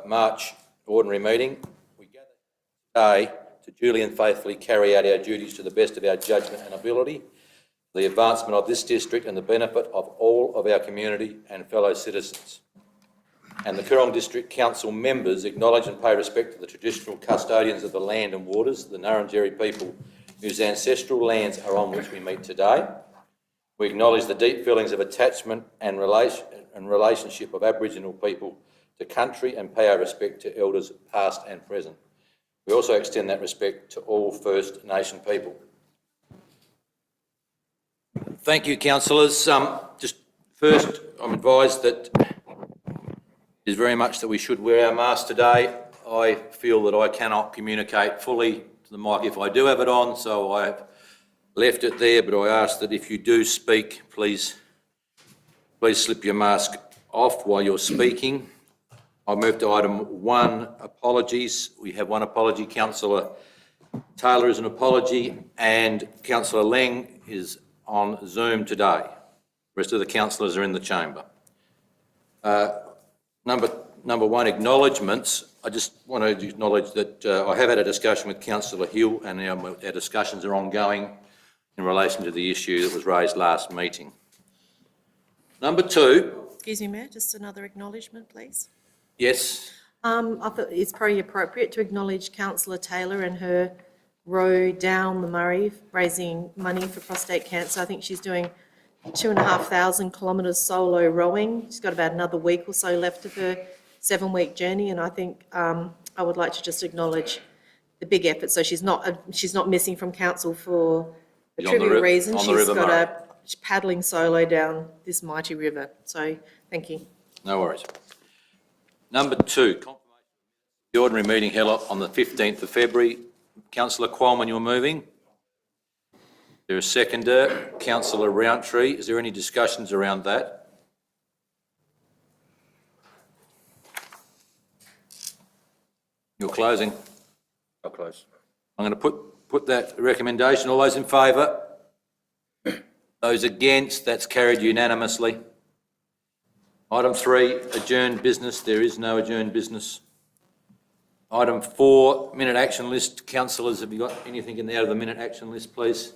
March ordinary meeting. We gather today to duly and faithfully carry out our duties to the best of our judgment and ability, the advancement of this district and the benefit of all of our community and fellow citizens. And the Coorong District Council members acknowledge and pay respect to the traditional custodians of the land and waters, the Nurrunjeri people whose ancestral lands are on which we meet today. We acknowledge the deep feelings of attachment and relationship of Aboriginal people to country and pay our respect to elders past and present. We also extend that respect to all First Nation people. Thank you, councillors. Just first, I'm advised that it is very much that we should wear our masks today. I feel that I cannot communicate fully to the mic if I do have it on, so I have left it there, but I ask that if you do speak, please slip your mask off while you're speaking. I'll move to item 1, apologies. We have one apology. Councillor Taylor is an apology, and Councillor Leng is on Zoom today. The rest of the councillors are in the chamber. Number 1, acknowledgements. I just want to acknowledge that I have had a discussion with Councillor Hill, and our discussions are ongoing in relation to the issue that was raised last meeting. Number 2. Excuse me, Mayor, just another acknowledgement, please. Yes. I thought it's probably appropriate to acknowledge Councillor Taylor and her row down the Murray raising money for prostate cancer. I think she's doing 2,500 kilometres solo rowing. She's got about another week or so left of her 7-week journey, and I think I would like to just acknowledge the big effort. So she's not missing from council for a trivial reason. She's got a paddling solo down this mighty river. So thank you. No worries. Number 2, confirmation of the ordinary meeting held on the 15th of February. Councillor Qualman, you're moving. There is a seconder, Councillor Rountree. Is there any discussions around that? You're closing. I'll close. I'm going to put that recommendation. All those in favour? Those against? That's carried unanimously. Item 3, adjourned business. There is no adjourned business. Item 4, minute action list. Councillors, have you got anything in there out of the minute action list, please?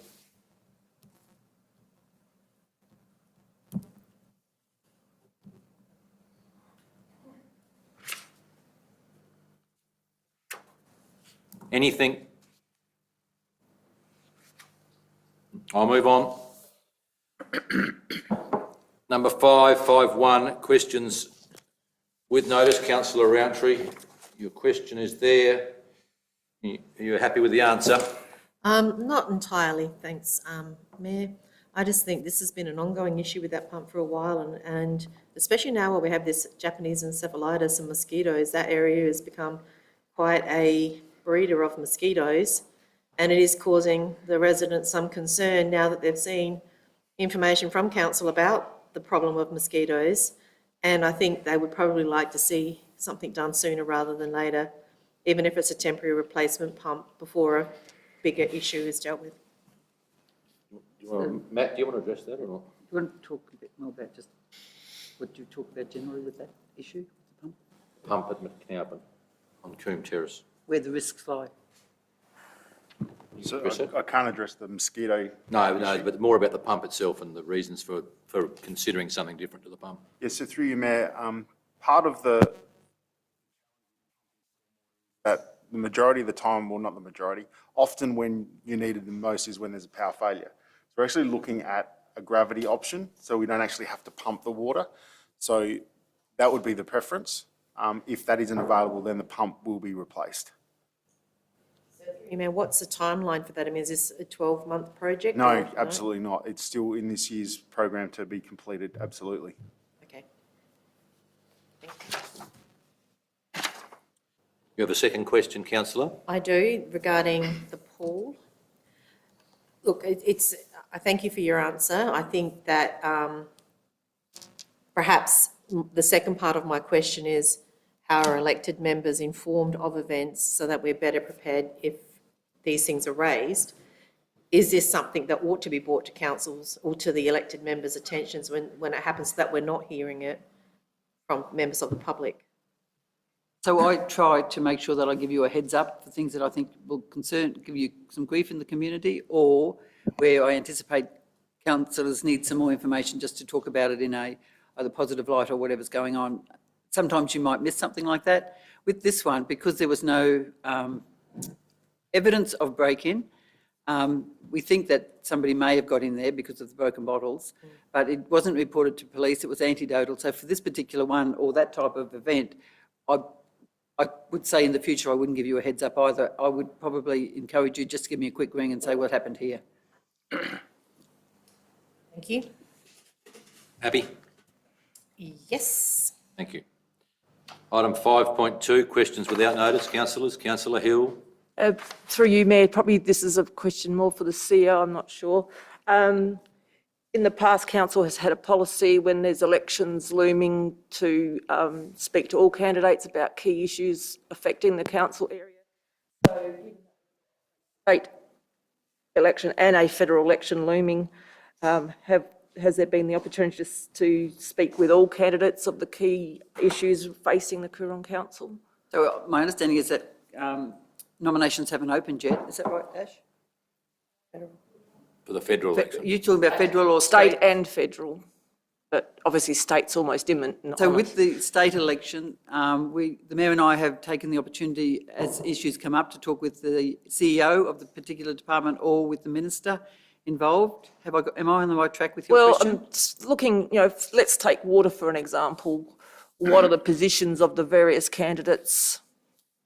Anything? I'll move on. Number 5, 5.1, questions with notice. Councillor Rountree, your question is there. Are you happy with the answer? Not entirely, thanks, Mayor. I just think this has been an ongoing issue with that pump for a while, and especially now where we have this Japanese encephalitis and mosquitoes, that area has become quite a breeder of mosquitoes, and it is causing the residents some concern now that they've seen information from council about the problem of mosquitoes, and I think they would probably like to see something done sooner rather than later, even if it's a temporary replacement pump before a bigger issue is dealt with. Matt, do you want to address that or not? Do you want to talk a bit more about just what do you talk about generally with that issue, the pump? Pump at McNaughton on Coombe Terrace. Where the risks lie? So I can't address the mosquito. No, but more about the pump itself and the reasons for considering something different to the pump. Yes, so through you, Mayor, part of the majority of the time, well, not the majority, often when you need it the most is when there's a power failure. So we're actually looking at a gravity option, so we don't actually have to pump the water. So that would be the preference. If that isn't available, then the pump will be replaced. What's the timeline for that? I mean, is this a 12-month project? No, absolutely not. It's still in this year's program to be completed, absolutely. Okay. Thank you. You have a second question, councillor? I do, regarding the pool. Look, I thank you for your answer. I think that perhaps the second part of my question is how are elected members informed of events so that we're better prepared if these things are raised? Is this something that ought to be brought to councils or to the elected members' attentions when it happens, so that we're not hearing it from members of the public? So I try to make sure that I give you a heads up for things that I think will give you some grief in the community, or where I anticipate councillors need some more information just to talk about it in a either positive light or whatever's going on. Sometimes you might miss something like that. With this one, because there was no evidence of break-in, we think that somebody may have got in there because of the broken bottles, but it wasn't reported to police, it was anecdotal. So for this particular one or that type of event, I would say in the future I wouldn't give you a heads up either. I would probably encourage you just to give me a quick ring and say what happened here. Thank you. Happy? Yes. Thank you. Item 5.2, questions without notice. Councillors. Councillor Hill. Through you, Mayor, probably this is a question more for the CEO, I'm not sure. In the past, council has had a policy when there's elections looming to speak to all candidates about key issues affecting the council area. So, state election and a federal election looming, has there been the opportunity to speak with all candidates of the key issues facing the Coorong Council? So my understanding is that nominations haven't opened yet. Is that right, Ash? For the federal election. You're talking about federal or State and federal, but obviously state's almost imminent. So with the state election, the Mayor and I have taken the opportunity as issues come up to talk with the CEO of the particular department or with the minister involved. Am I on the right track with your question? Well, I'm just looking, let's take water for an example. What are the positions of the various candidates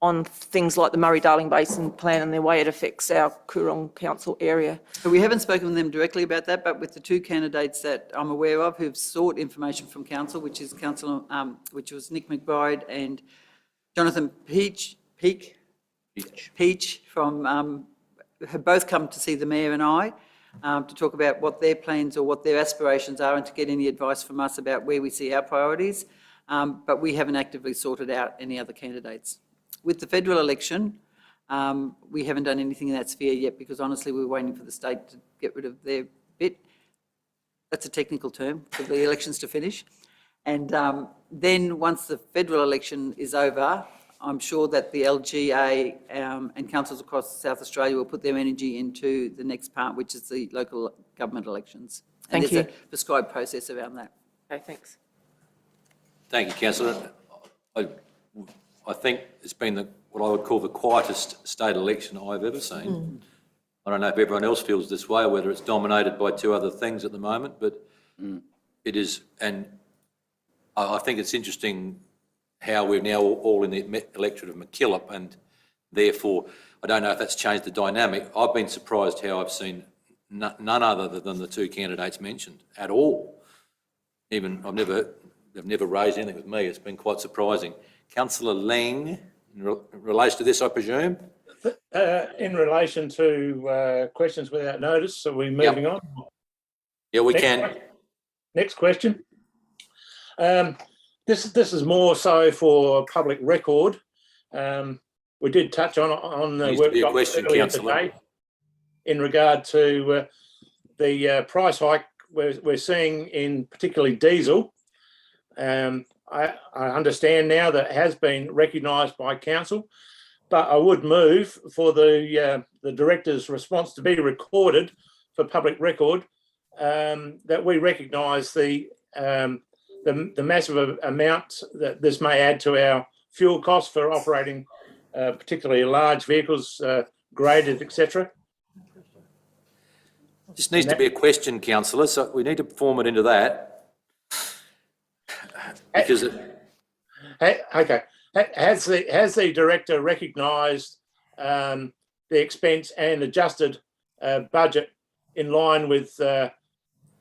on things like the Murray-Darling Basin Plan and the way it affects our Coorong Council area? So we haven't spoken with them directly about that, but with the two candidates that I'm aware of who've sought information from council, which was Nick McBride and Jonathan Peach from have both come to see the Mayor and I to talk about what their plans or what their aspirations are and to get any advice from us about where we see our priorities. But we haven't actively sorted out any other candidates. With the federal election, we haven't done anything in that sphere yet because honestly we're waiting for the state to get rid of their bit. That's a technical term for the elections to finish. And then once the federal election is over, I'm sure that the LGA and councils across South Australia will put their energy into the next part, which is the local government elections. And Thank you. there's a prescribed process around that. Okay, thanks. Thank you, Councillor. I think it's been what I would call the quietest state election I've ever seen. I don't know if everyone else feels this way or whether it's dominated by two other things at the moment, but it is, and I think it's interesting how we're now all in the electorate of MacKillop, and therefore I don't know if that's changed the dynamic. I've been surprised how I've seen none other than the two candidates mentioned at all. Even they've never raised anything with me. It's been quite surprising. Councillor Ling, in relation to this, I presume? In relation to questions without notice, are we moving on? Yeah, we can. Next question. This is more so for public record. We did touch on the Needs to be a workshop question, earlier Councillor. today in regard to the price hike we're seeing in particularly diesel. I understand now that it has been recognised by council, but I would move for the director's response to be recorded for public record, that we recognise the massive amount that this may add to our fuel costs for operating particularly large vehicles, graded, etc. This needs to be a question, Councillor, so we need to form it into that. Because Okay. Has the director recognised the expense and adjusted budget in line with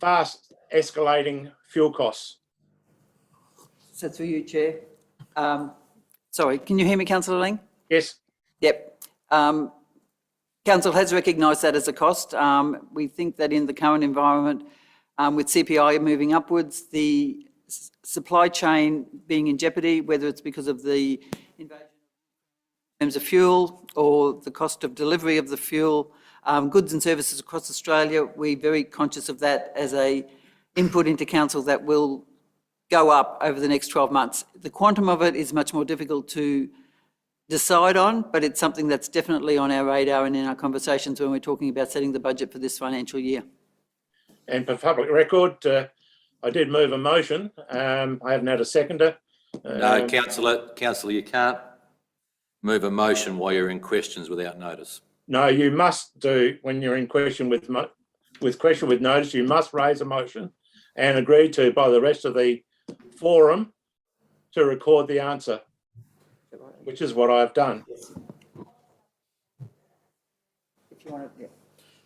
fast escalating fuel costs? So through you, Chair. Sorry, can you hear me, Councillor Ling? Yes. Yep. Council has recognised that as a cost. We think that in the current environment, with CPI moving upwards, the supply chain being in jeopardy, whether it's because of the invasion in terms of fuel or the cost of delivery of the fuel, goods and services across Australia, we're very conscious of that as a input into council that will go up over the next 12 months. The quantum of it is much more difficult to decide on, but it's something that's definitely on our radar and in our conversations when we're talking about setting the budget for this financial year. And for public record, I did move a motion. I haven't had a seconder. No, councillor, you can't move a motion while you're in questions without notice. No, you must do, when you're in question with notice, you must raise a motion and agree to by the rest of the forum to record the answer, which is what I've done. If you want to, yeah.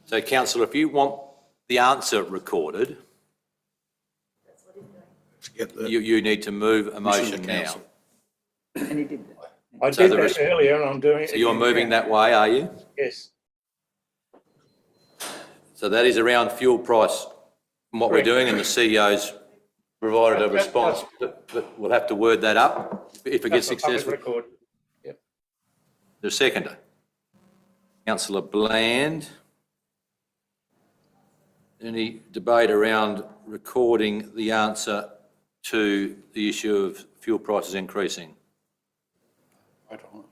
So, councillor, if you want the answer recorded, you need to move a motion now. And he did. I So did that earlier and I'm doing it. So you're again moving now. that way, are you? Yes. So that is around fuel price and what we're Correct. doing, and the CEO's provided a response, but we'll have to word that up if it gets That's for public successful. record. Yep. The seconder, councillor Bland. Any debate around recording the answer to the issue of fuel prices increasing? I don't.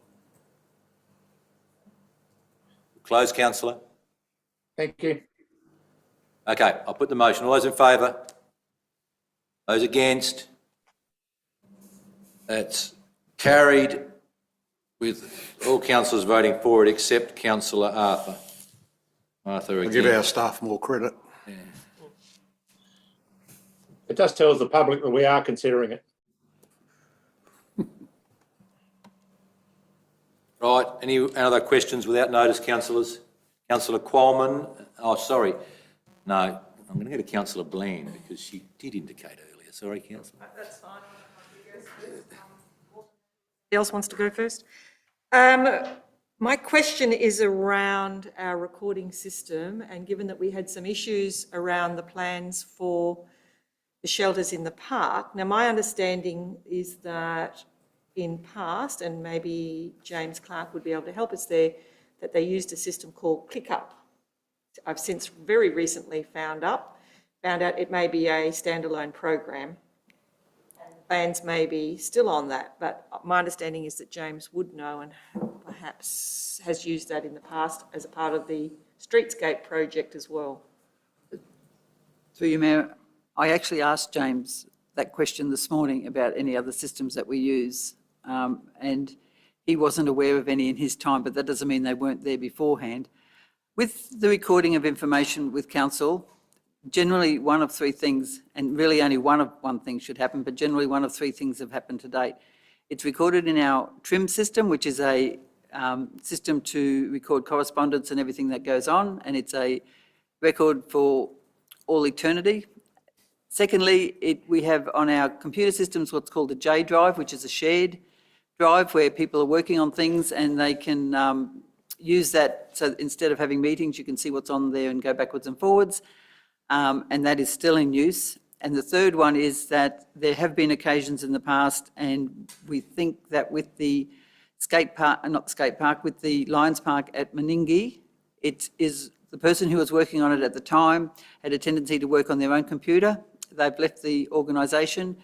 Close, councillor. Thank you. Okay, I'll put the motion. All those in favour? Those against? That's carried with all councillors voting for it except councillor Arthur. Arthur We'll give again. our staff more credit. It just tells the public that we are considering it. Right, any other questions without notice, councillors? Councillor Qualman, oh, sorry. No, I'm going to go to councillor Bland because she did indicate earlier. Sorry, councillor. That's fine. Who else wants to go first? My question is around our recording system, and given that we had some issues around the plans for the shelters in the park. Now, my understanding is that in past, and maybe James Clark would be able to help us there, that they used a system called ClickUp. I've since very recently found out it may be a standalone program. Plans may be still on that, but my understanding is that James would know and perhaps has used that in the past as a part of the Streetscape project as well. Through you, Mayor, I actually asked James that question this morning about any other systems that we use, and he wasn't aware of any in his time, but that doesn't mean they weren't there beforehand. With the recording of information with council, generally one of three things, and really only one thing should happen, but generally one of three things have happened to date. It's recorded in our TRIM system, which is a system to record correspondence and everything that goes on, and it's a record for all eternity. Secondly, we have on our computer systems what's called a J drive, which is a shared drive where people are working on things and they can use that. So instead of having meetings, you can see what's on there and go backwards and forwards. And that is still in use. And the third one is that there have been occasions in the past, and we think that with the skate park, not the skate park, with the Lions Park at Meningie, it is the person who was working on it at the time had a tendency to work on their own computer. They've left the organisation.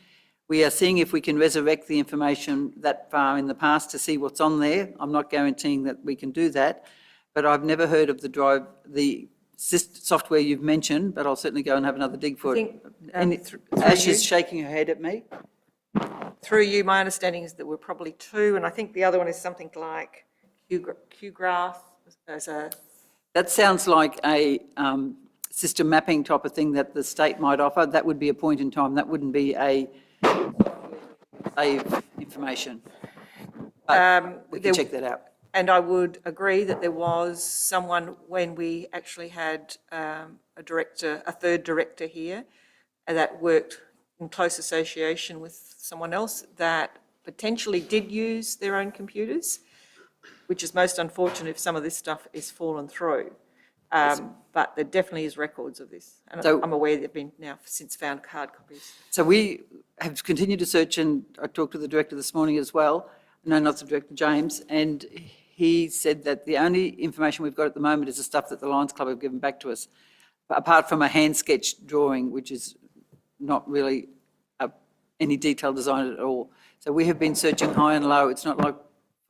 We are seeing if we can resurrect the information that far in the past to see what's on there. I'm not guaranteeing that we can do that, but I've never heard of the drive, the software you've mentioned, but I'll certainly go and have another dig for it. Ash is shaking her head at me. Through you, my understanding is that we're probably two, and I think the other one is something like QGraph as a... That sounds like a system mapping type of thing that the state might offer. That would be a point in time. That wouldn't be a save information. But we can check that out. And I would agree that there was someone when we actually had a third director here, that worked in close association with someone else that potentially did use their own computers, which is most unfortunate if some of this stuff is fallen through. But there definitely is records of this. And So- I'm aware they've been now since found hard copies. So we have continued to search, and I talked to the director this morning as well. No, not the director, James, and he said that the only information we've got at the moment is the stuff that the Lions Club have given back to us, apart from a hand-sketched drawing, which is not really any detailed design at all. So we have been searching high and low. It's not like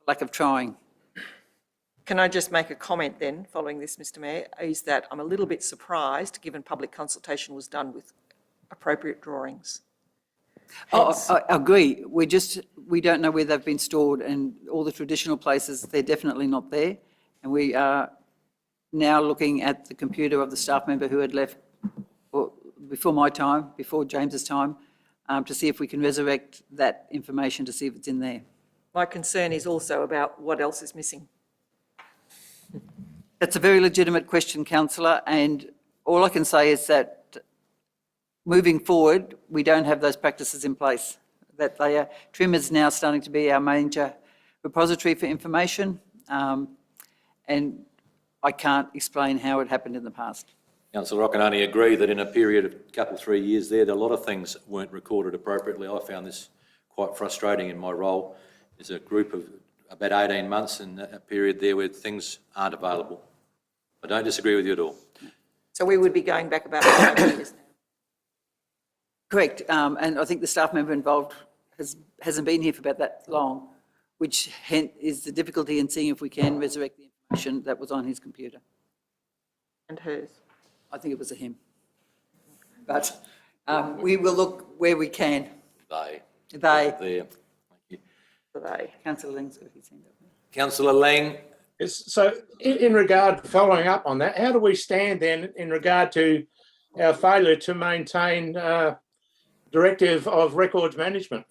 lack of trying. Can I just make a comment then, following this, Mr Mayor, is that I'm a little bit surprised, given public consultation was done with appropriate drawings. Hence- I agree. We don't know where they've been stored, and all the traditional places, they're definitely not there. And we are now looking at the computer of the staff member who had left before my time, before James's time, to see if we can resurrect that information to see if it's in there. My concern is also about what else is missing. That's a very legitimate question, councillor, and all I can say is that moving forward, we don't have those practices in place. That TRIM is now starting to be our major repository for information, and I can't explain how it happened in the past. Councillor, I can only agree that in a period of a couple, 3 years there, a lot of things weren't recorded appropriately. I found this quite frustrating in my role. There's a group of about 18 months in a period there where things aren't available. I don't disagree with you at all. So we would be going back about 5 years now. Correct, and I think the staff member involved hasn't been here for about that long, which is the difficulty in seeing if we can resurrect the information that was on his computer. And hers. I think it was a him. But we will look where we can. They. They. There. Thank you. For they. Councillor Lang's got his hand up. Councillor Lang, So in regard, following up on that, how do we stand then in regard to our failure to maintain directive of records management?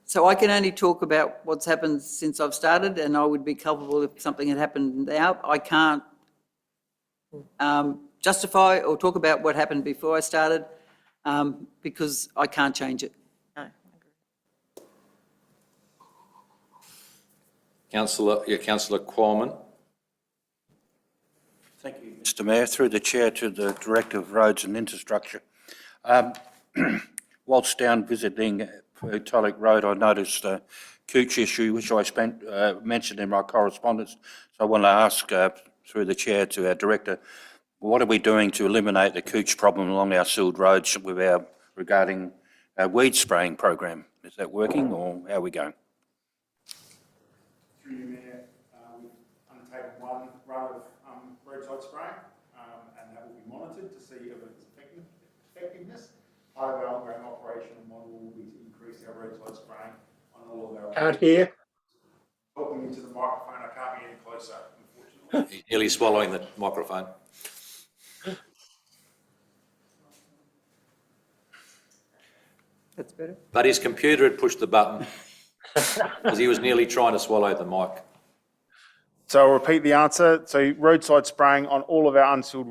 So I can only talk about what's happened since I've started, and I would be culpable if something had happened now. I can't justify or talk about what happened before I started because I can't change it. No, I agree. Councillor Qualman. Thank you, Mr Mayor. Through the Chair to the Director of Roads and Infrastructure. Whilst down visiting Tolic Road, I noticed the Cooch issue, which I mentioned in my correspondence. So I want to ask, through the Chair to our Director, what are we doing to eliminate the Cooch problem along our sealed roads regarding our weed spraying program? Is that working, or how are we going? Through you, Mayor, we've undertaken one round of roadside spraying, and that will be monitored to see if its effectiveness. Part of our ongoing operational model will be to increase our roadside spraying on all of our. Can't hear. Talking into the microphone, I can't be any closer, unfortunately. He's nearly swallowing the microphone. That's better. But his computer had pushed the button because he was nearly trying to swallow the mic. So I'll repeat the answer. So roadside spraying on all of our unsealed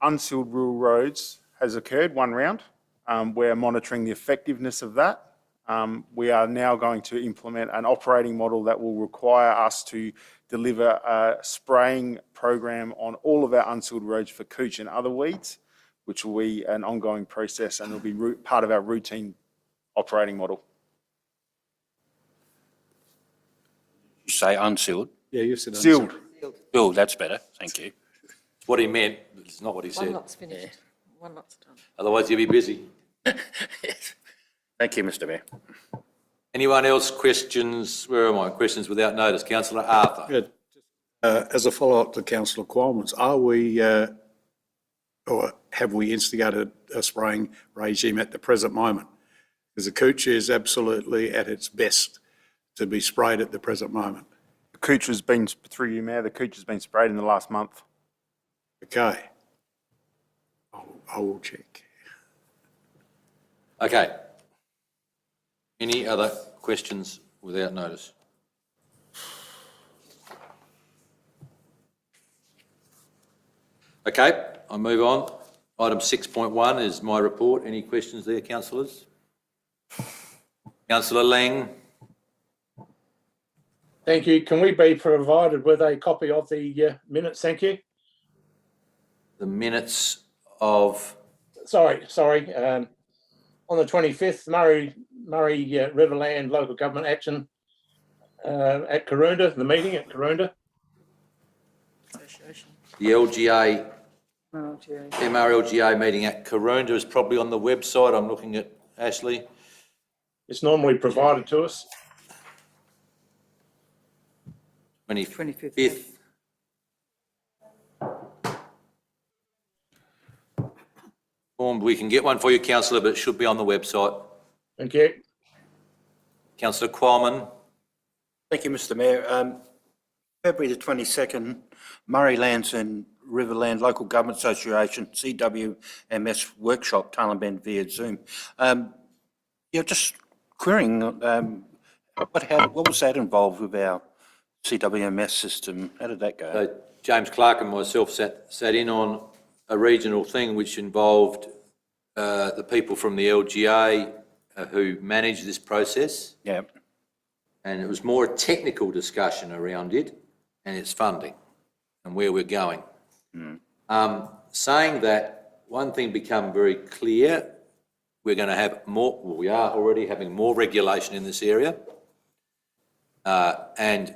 unsealed rural roads has occurred, one round. We're monitoring the effectiveness of that. We are now going to implement an operating model that will require us to deliver a spraying program on all of our unsealed roads for cooch and other weeds, which will be an ongoing process and will be part of our routine operating model. You say unsealed? Yeah, you said Sealed. Oh, that's better, thank you. What he meant, it's not what he One said. lot's finished. One lot's done. Otherwise, you'll be busy. Thank you, Mr Mayor. Anyone else questions? Where am I? Questions without notice. Councillor Arthur. Good. As a follow-up to Councillor Qualman's, are we, or have we instigated a spraying regime at the present moment? Because the cooch is absolutely at its best to be sprayed at the present moment. The cooch has been, through you, Mayor, the cooch has been sprayed in the last month. Okay. I will check. Okay. Any other questions without notice? Okay, I'll move on. Item 6.1 is my report. Any questions there, councillors? Councillor Lang. Thank you. Can we be provided with a copy of the minutes? Thank you. The minutes of, Sorry. On the 25th, Murray Riverland Local Government Action at Karoonda, the meeting at Karoonda. Association. the LGA MRLGA meeting at Karoonda is probably on the website. I'm looking at Ashley. It's normally provided to us. 25th. We can get one for you, councillor, but it should be on the website. Thank you. Councillor Qualman. Thank you, Mr Mayor. February the 22nd, Murraylands and Riverland Local Government Association CWMS workshop, Tailem Bend via Zoom. Just querying, what was that involved with our CWMS system? How did that go? So James Clark and myself sat in on a regional thing which involved the people from the LGA who manage this process. Yeah. And it was more a technical discussion around it and its funding and where we're going. Saying that, one thing became very clear, we're going to have more, well, we are already having more regulation in this area. And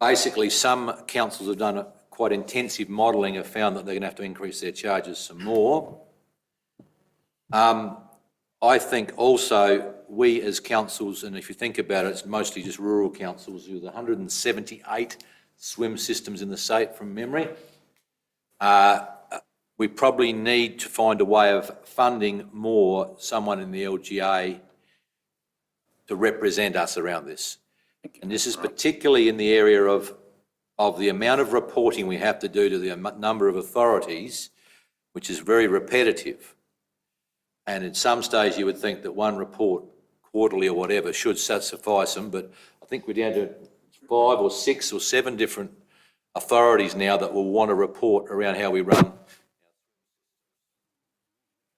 basically some councils have done quite intensive modelling, have found that they're going to have to increase their charges some more. I think also we as councils, and if you think about it, it's mostly just rural councils, with 178 swim systems in the state from memory. We probably need to find a way of funding more someone in the LGA to represent us around this. And this is particularly in the area of the amount of reporting we have to do to the number of authorities, which is very repetitive. And at some stage you would think that one report quarterly or whatever should suffice them, but I think we're down to 5 or 6 or 7 different authorities now that will want to report around how we run.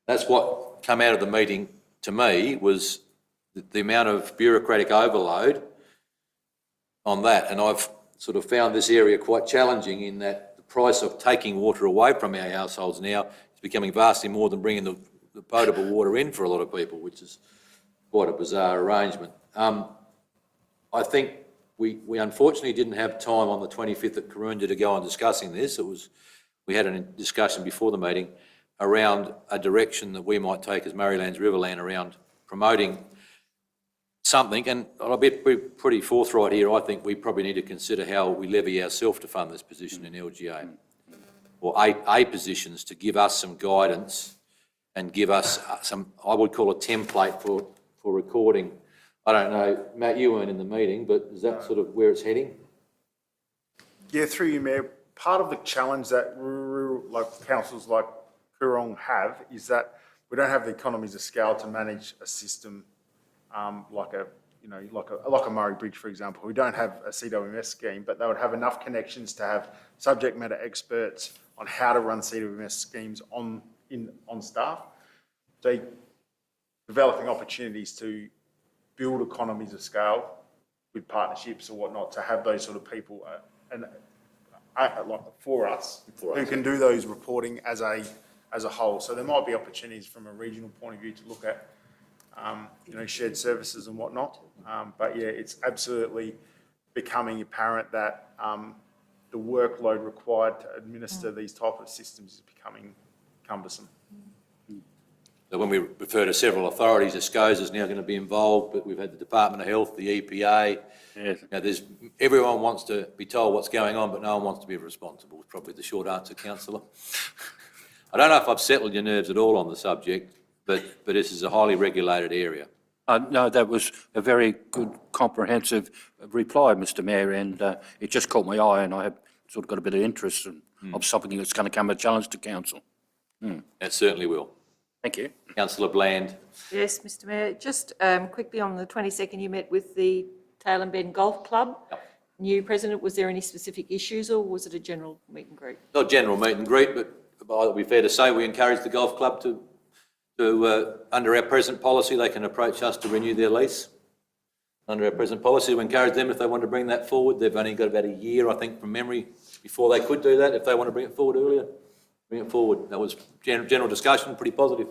That's what came out of the meeting to me, was the amount of bureaucratic overload on that. And I've sort of found this area quite challenging in that the price of taking water away from our households now is becoming vastly more than bringing the potable water in for a lot of people, which is quite a bizarre arrangement. I think we unfortunately didn't have time on the 25th at Karoonda to go on discussing this. We had a discussion before the meeting around a direction that we might take as Murraylands Riverland around promoting something, and I'll be pretty forthright here. I think we probably need to consider how we levy ourselves to fund this position in LGA, or a positions to give us some guidance and give us some, I would call a template for recording. I don't know, Matt, you weren't in the meeting, but is that sort of where it's heading? Yeah, through you, Mayor, part of the challenge that rural councils like Coorong have is that we don't have the economies of scale to manage a system like a Murray Bridge, for example. We don't have a CWMS scheme, but they would have enough connections to have subject matter experts on how to run CWMS schemes on staff. So developing opportunities to build economies of scale with partnerships or whatnot, to have those sort of people for us who can do those reporting as a whole. So there might be opportunities from a regional point of view to look at shared services and whatnot. But yeah, it's absolutely becoming apparent that the workload required to administer these type of systems is becoming cumbersome. So when we refer to several authorities, SCOSA is now going to be involved, but we've had the Department of Health, the EPA. Yes. Everyone wants to be told what's going on, but no one wants to be responsible. It's probably the short answer, councillor. I don't know if I've settled your nerves at all on the subject, but this is a highly regulated area. No, that was a very good, comprehensive reply, Mr Mayor, and it just caught my eye, and I have sort of got a bit of interest of something that's going to come a challenge to council. It certainly will. Thank you. Councillor Bland. Yes, Mr Mayor, just quickly, on the 22nd you met with the Tailem Bend Golf Club. Yep. New president, was there any specific issues or was it a general meet and greet? Not general meet and greet, but it would be fair to say we encourage the golf club to under our present policy, they can approach us to renew their lease. Under our present policy, we encourage them if they want to bring that forward. They've only got about a year, I think, from memory before they could do that. If they want to bring it forward earlier, bring it forward. That was general discussion, pretty positive.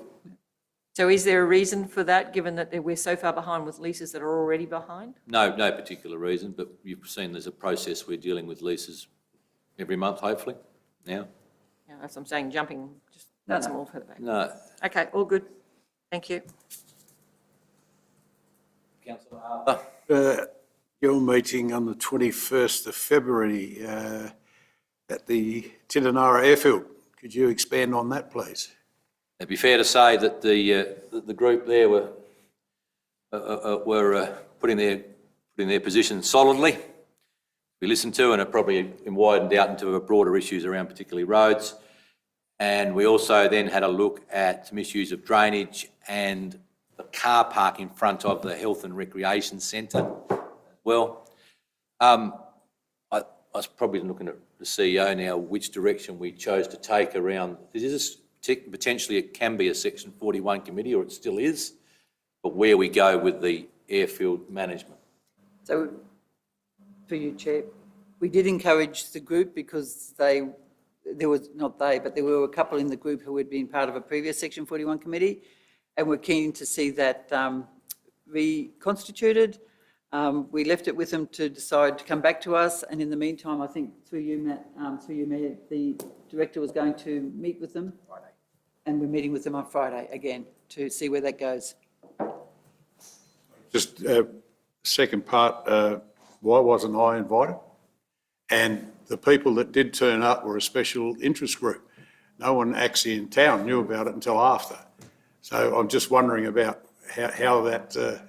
So is there a reason for that, given that we're so far behind with leases that are already behind? No particular reason, but you've seen there's a process. We're dealing with leases every month, hopefully, now. Yeah, as I'm saying, jumping, just, No, that's no. more further back. No. Okay, all good. Thank you. Councillor Arthur? Your meeting on the 21st of February at the Tintinara Airfield. Could you expand on that, please? It'd be fair to say that the group there were putting their position solidly. We listened to, and it probably widened out into broader issues around particularly roads. And we also then had a look at some issues of drainage and the car park in front of the Health and Recreation Centre. Well, I was probably looking at the CEO now, which direction we chose to take around. Potentially it can be a Section 41 committee, or it still is, but where we go with the airfield management. So, for you, Chair, we did encourage the group because there were a couple in the group who had been part of a previous Section 41 committee, and were keen to see that reconstituted. We left it with them to decide to come back to us, and in the meantime, I think through you, Matt, Mayor, the director was going to meet with them. Friday. And we're meeting with them on Friday again to see where that goes. Just second part, why wasn't I invited? And the people that did turn up were a special interest group. No one actually in town knew about it until after. So I'm just wondering about how that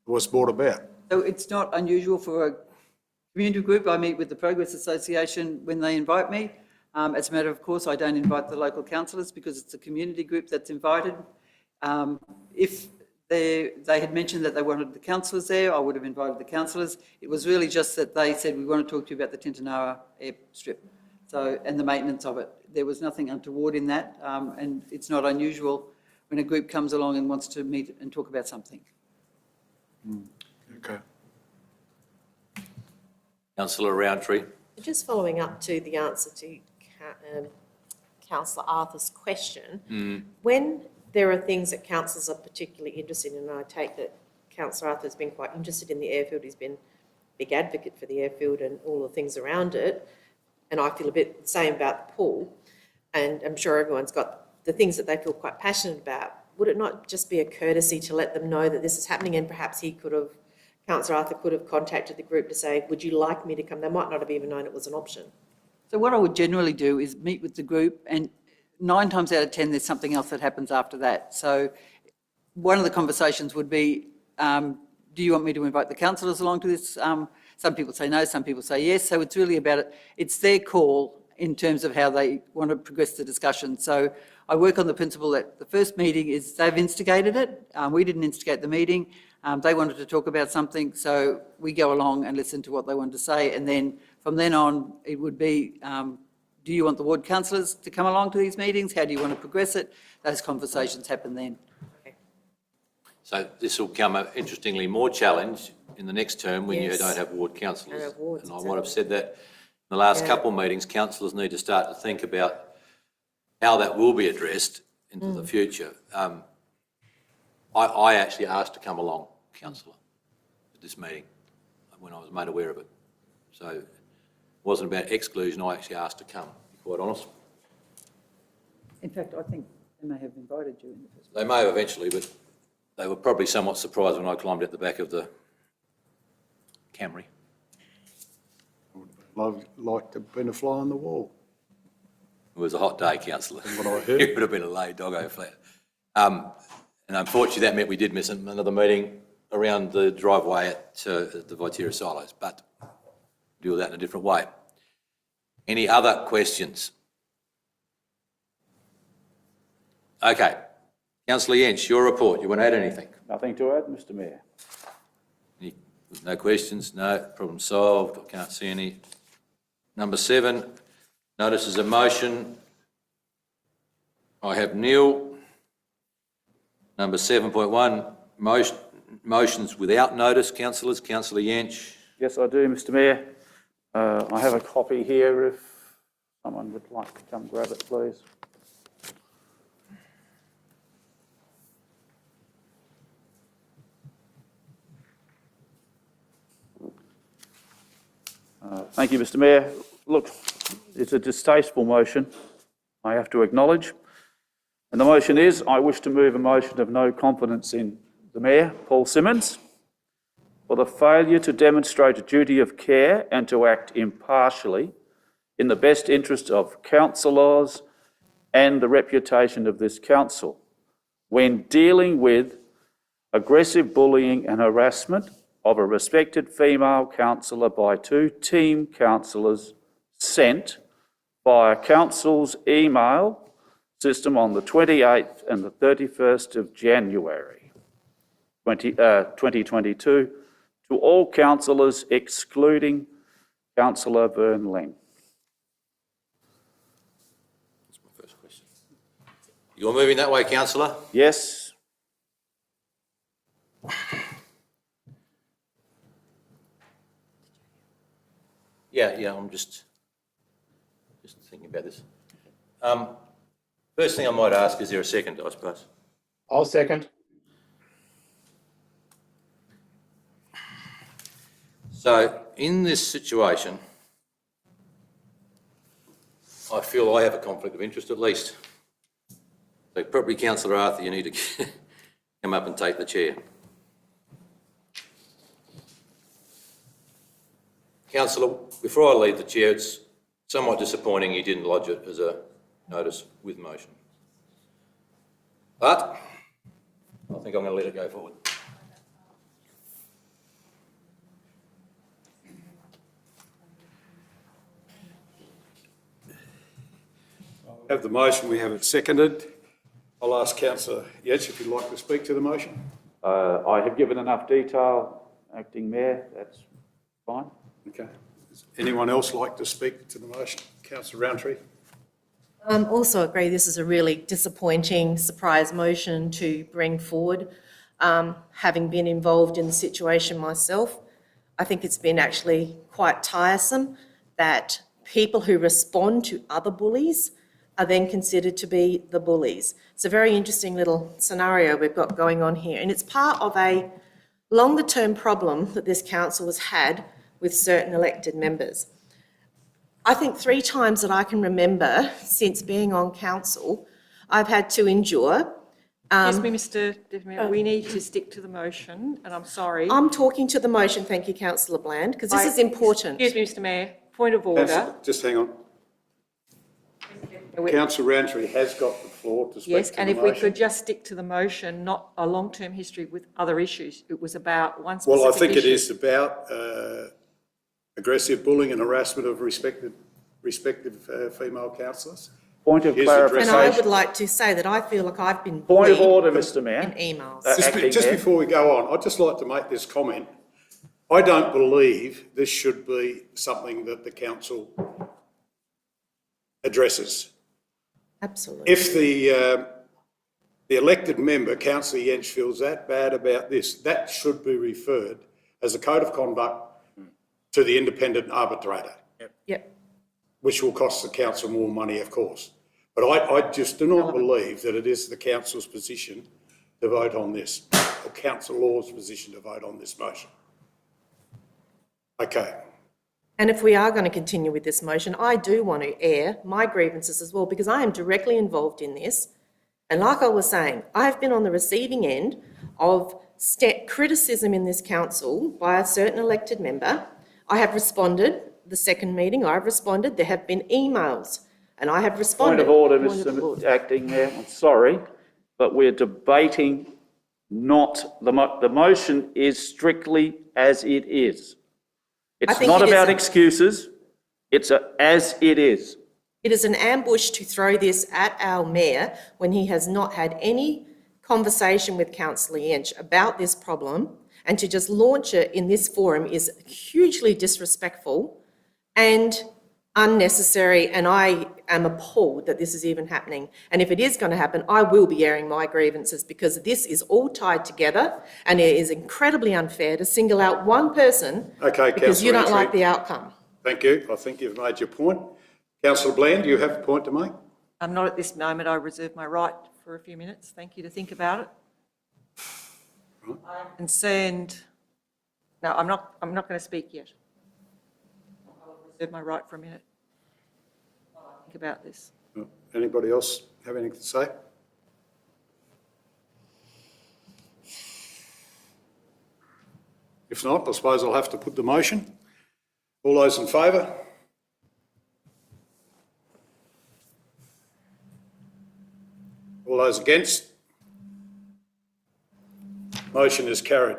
was brought about. So it's not unusual for a community group. I meet with the Progress Association when they invite me. As a matter of course, I don't invite the local councillors because it's a community group that's invited. If they had mentioned that they wanted the councillors there, I would have invited the councillors. It was really just that they said, we want to talk to you about the Tintinara airstrip, and the maintenance of it. There was nothing untoward in that, and it's not unusual when a group comes along and wants to meet and talk about something. Okay. Councillor Roundtree? Just following up to the answer to Councillor Arthur's question, when there are things that councillors are particularly interested in, and I take that Councillor Arthur has been quite interested in the airfield, he's been a big advocate for the airfield and all the things around it, and I feel a bit the same about the pool, and I'm sure everyone's got the things that they feel quite passionate about. Would it not just be a courtesy to let them know that this is happening, and perhaps Councillor Arthur could have contacted the group to say, would you like me to come? They might not have even known it was an option. So what I would generally do is meet with the group, and 9 times out of 10, there's something else that happens after that. So one of the conversations would be, do you want me to invite the councillors along to this? Some people say no, some people say yes. So it's really about it. It's their call in terms of how they want to progress the discussion. So I work on the principle that the first meeting is they've instigated it. We didn't instigate the meeting. They wanted to talk about something, so we go along and listen to what they wanted to say. And then from then on, it would be, do you want the ward councillors to come along to these meetings? How do you want to progress it? Those conversations happen then. So this will come, interestingly, more challenge in the next term when you Yes. don't have ward councillors. Don't have wards, And I might have exactly. said that in the last couple of meetings, councillors need to start to think about how that will be addressed into the future. I actually asked to come along, councillor, at this meeting when I was made aware of it. So it wasn't about exclusion, I actually asked to come, to be quite honest. In fact, I think they may have invited you in the first place. They may have eventually, but they were probably somewhat surprised when I climbed out the back of the Camry. I'd like to have been a fly on the wall. It was a hot day, councillor. From what I heard. It would have been a lay doggo flat. And unfortunately, that meant we did miss another meeting around the driveway at the Viterra silos, but deal with that in a different way. Any other questions? Okay. Councillor Yench, your report. You want to add anything? Nothing to add, Mr Mayor. No questions? No. Problem solved. I can't see any. Number 7, notices of motion. I have nil. Number 7.1, motions without notice, councillors. Councillor Yench. Yes, I do, Mr Mayor. I have a copy here if someone would like to come grab it, please. Thank you, Mr Mayor. Look, it's a distasteful motion. I have to acknowledge. And the motion is, I wish to move a motion of no confidence in the Mayor, Paul Simmons, for the failure to demonstrate a duty of care and to act impartially in the best interest of councillors and the reputation of this council when dealing with aggressive bullying and harassment of a respected female councillor by two team councillors sent via council's email system on the 28th and the 31st of January 2022 to all councillors excluding Councillor Vern Ling. That's my first question. You're moving that way, councillor? Yes? Yeah, I'm just thinking about this. First thing I might ask, is there a second, I suppose? I'll second. So in this situation, I feel I have a conflict of interest at least. So probably Councillor Arthur, you need to come up and take the chair. Councillor, before I leave the chair, it's somewhat disappointing you didn't lodge it as a notice with motion. But I think I'm going to let it go forward. We have the motion, we have it seconded. I'll ask Councillor Yates if you'd like to speak to the motion. I have given enough detail, Acting Mayor, that's fine. Okay. Does anyone else like to speak to the motion? Councillor Roundtree? Also agree this is a really disappointing surprise motion to bring forward. Having been involved in the situation myself, I think it's been actually quite tiresome that people who respond to other bullies are then considered to be the bullies. It's a very interesting little scenario we've got going on here, and it's part of a longer term problem that this council has had with certain elected members. I think 3 times that I can remember since being on council, I've had to endure. Excuse me, Mr Deputy Mayor, we need to stick to the motion, and I'm sorry. I'm talking to the motion, thank you, councillor Bland, because this is important. Excuse me, Mr Mayor, point of order. Councillor, just hang on. Councillor Roundtree has got the floor to speak to the motion. Yes, and if we could just stick to the motion, not a long-term history with other issues. It was about one specific issue. Well, I think it is about aggressive bullying and harassment of respective female councillors. Point of Here's clarification. And I would like to say that I feel like I've been Point of bullied order, Mr Mayor. in emails. Just before we go on, I'd just like to make this comment. I don't believe this should be something that the council addresses. Absolutely. If the elected member, Councillor Yench, feels that bad about this, that should be referred as a code of conduct to the independent arbitrator, Yep. which will cost the council more money, of course. But I just do not believe that it is the council's position to vote on this, or council law's position to vote on this motion. Okay. And if we are going to continue with this motion, I do want to air my grievances as well, because I am directly involved in this. And like I was saying, I've been on the receiving end of criticism in this council by a certain elected member. I have responded, the second meeting, I've responded. There have been emails, and I have Point responded. of order, Mr Acting Mayor, I'm sorry, but we're debating not, the motion is strictly as it is. It's think not it is about a- excuses, it's as it is. It is an ambush to throw this at our mayor when he has not had any conversation with Councillor Yench about this problem, and to just launch it in this forum is hugely disrespectful and unnecessary, and I am appalled that this is even happening. And if it is going to happen, I will be airing my grievances, because this is all tied together, and it is incredibly unfair to single out one person Okay, because you Councillor don't like Roundtree. the outcome. Thank you. I think you've made your point. Councillor Bland, do you have a point to make? I'm not at this moment. I reserve my right for a few minutes. Thank you to think about it. I'm concerned. No, I'm not going to speak yet. I'll reserve my right for a minute. Think about this. Anybody else have anything to say? If not, I suppose I'll have to put the motion. All those in favour? All those against? Motion is carried.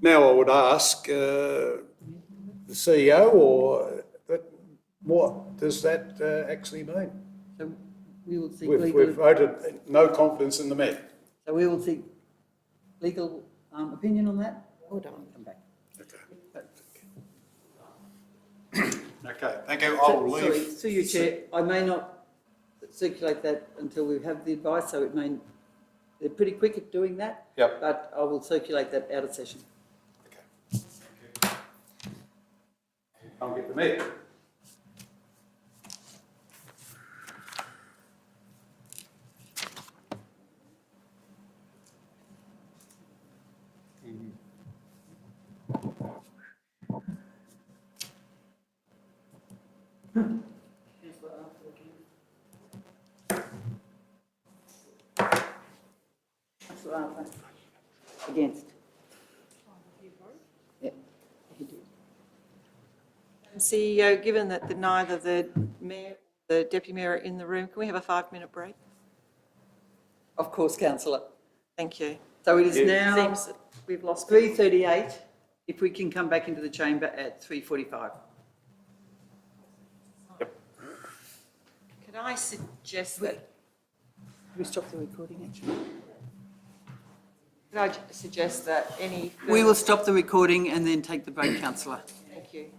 Now I would ask the CEO, what does that actually mean? So we will seek We've legal, voted no confidence in the Mayor. so we will seek legal opinion on that? Hold on. Come back. Okay, thank you. I will Sorry, leave. through you, Chair, I may not circulate that until we have the advice, so it may, they're pretty quick at doing that. Yep. But I will circulate that out of session. I'll get the Mayor. Against. Yeah, he did. CEO, given that neither the Mayor or the Deputy Mayor are in the room, can we have a 5-minute break? Of course, councillor. Thank you. So it is now Seems that we've lost people. 3:38, if we can come back into the chamber at 3:45. Can I suggest that, Can we stop the recording, actually? can I suggest that any... We will stop the recording and then take the break, councillor. Thank you.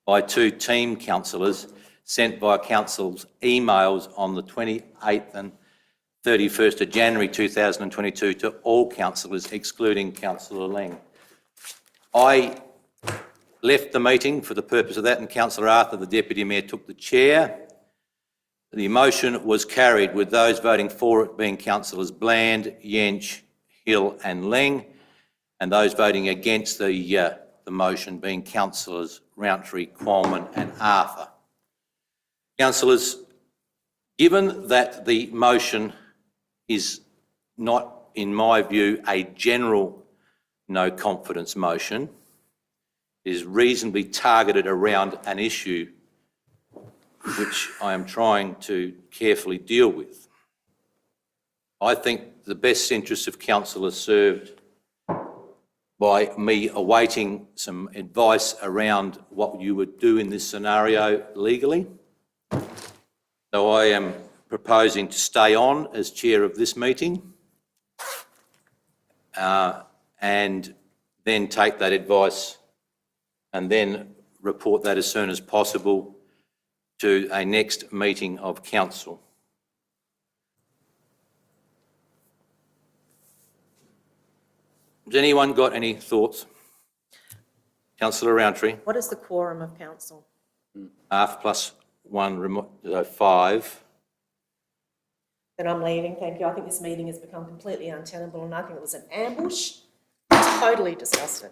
by two team councillors sent via council's emails on the 28th and 31st of January 2022 to all councillors excluding Councillor Ling. I left the meeting for the purpose of that, and Councillor Arthur, the Deputy Mayor, took the chair. The motion was carried with those voting for it being Councillors Bland, Yench, Hill and Ling, and those voting against the motion being Councillors Rountree, Qualman and Arthur. Councillors, given that the motion is not, in my view, a general no confidence motion, is reasonably targeted around an issue which I am trying to carefully deal with. I think the best interests of council are served by me awaiting some advice around what you would do in this scenario legally. So I am proposing to stay on as chair of this meeting and then take that advice and then report that as soon as possible to a next meeting of council. Has anyone got any thoughts? Councillor Rountree? What is the quorum of council? Half plus one, so 5. Then I'm leaving, thank you. I think this meeting has become completely untenable and I think it was an ambush. Totally disgusted.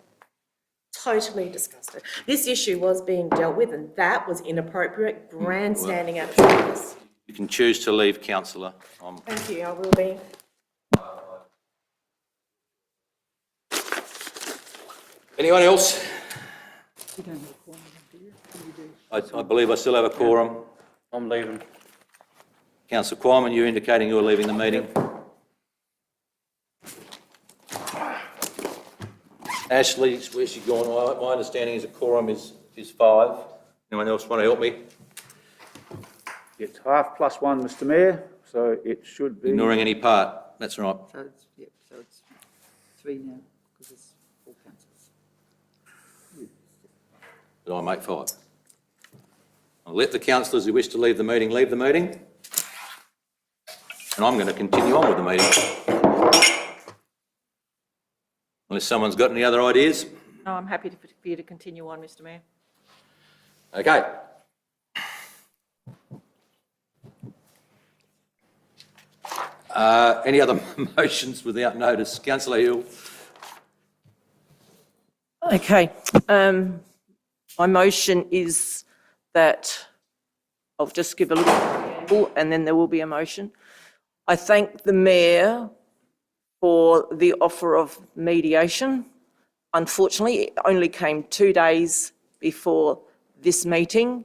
Totally disgusted. This issue was being dealt with and that was inappropriate, grandstanding out of service. You can choose to leave, councillor. Thank you, I will be. Anyone else? You don't have a quorum, do you? You do. I believe I still have a quorum. I'm leaving. Councillor Qualman, you're indicating you're leaving the meeting. Ashley, where's she gone? My understanding is a quorum is 5. Anyone else want to help me? It's half plus 1, Mr Mayor, so it should be... Ignoring any part, that's right. So it's, yep, so it's 3 now, because it's all councillors. Did I make 5? I'll let the councillors who wish to leave the meeting, and I'm going to continue on with the meeting. Unless someone's got any other ideas? No, I'm happy for you to continue on, Mr Mayor. Okay. Any other motions without notice? Councillor Hill? Okay, my motion is that, I'll just give a little example and then there will be a motion. I thank the Mayor for the offer of mediation. Unfortunately, it only came 2 days before this meeting.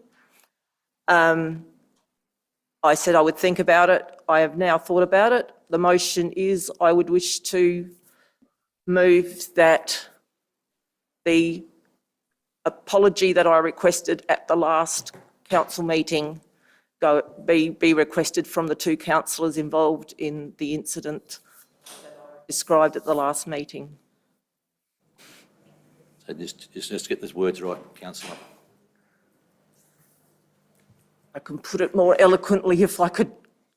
I said I would think about it. I have now thought about it. The motion is I would wish to move that the apology that I requested at the last council meeting be requested from the 2 councillors involved in the incident described at the last meeting. So just get those words right, councillor. I can put it more eloquently if I could.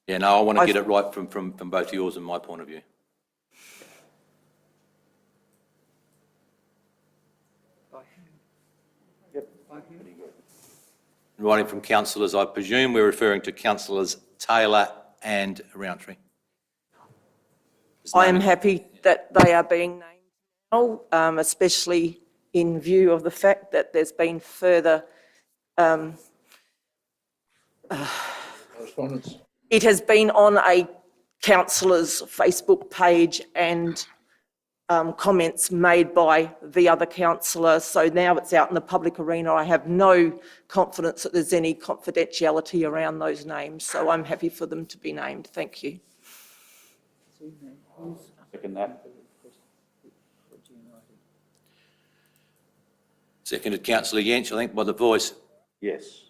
Yeah, no, I want to get it right from both yours and my point of view. Writing from councillors, I presume we're referring to councillors Taylor and Rountree. I am happy that they are being named now, especially in view of the fact that there's been further Correspondence. it has been on a councillor's Facebook page and comments made by the other councillor. So now it's out in the public arena. I have no confidence that there's any confidentiality around those names. So I'm happy for them to be named. Thank you. Second that. Seconded councillor Yench, I think, by the voice. Yes.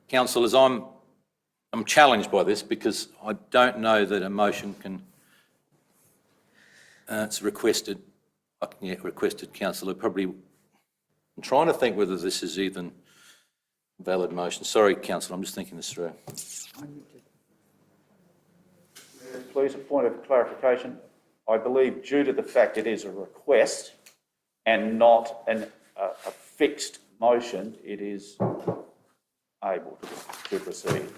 Councillors, I'm challenged by this because I don't know that a motion can It's requested, requested, councillor, probably, I'm trying to think whether this is even valid motion. Sorry, councillor, I'm just thinking this through. Please, a point of clarification. I believe due to the fact it is a request and not a fixed motion, it is able to proceed.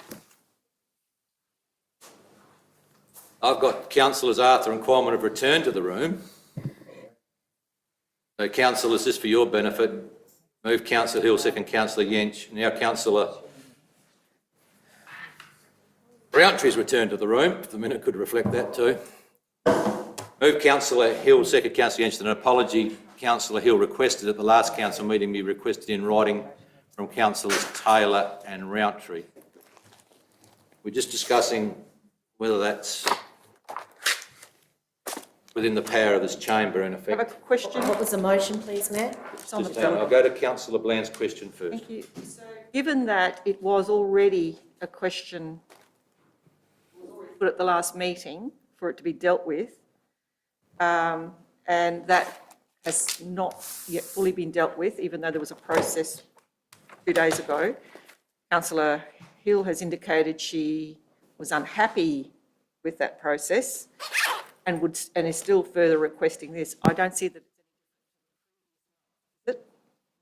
I've got councillors Arthur and Qualman have returned to the room. So councillors, just for your benefit, move councillor Hill, second councillor Yench. Now councillor Roundtree's returned to the room, if the minute could reflect that too. Move councillor Hill, second councillor Yench, that an apology councillor Hill requested at the last council meeting be requested in writing from councillors Taylor and Roundtree. We're just discussing whether that's within the power of this chamber, in I have a effect. question. What was the motion, please, Mayor? It's on the Just hang on, I'll floor. go to councillor Bland's question first. Thank you. So, given that it was already a question put at the last meeting for it to be dealt with, and that has not yet fully been dealt with, even though there was a process 2 days ago, councillor Hill has indicated she was unhappy with that process and is still further requesting this. I don't see that.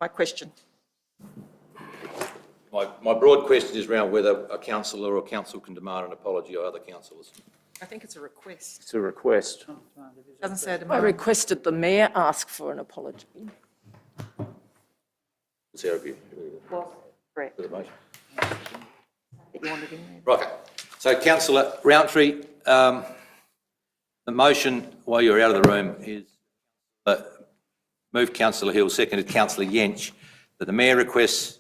My question. My broad question is around whether a councillor or council can demand an apology of other councillors. I think it's a request. It's a request. Doesn't say a I demand. requested the mayor ask for an apology. Is there a view Correct. for the motion? That you wanted in there. Right, okay. So councillor Roundtree, the motion while you're out of the room is move councillor Hill, seconded councillor Yench, that the mayor requests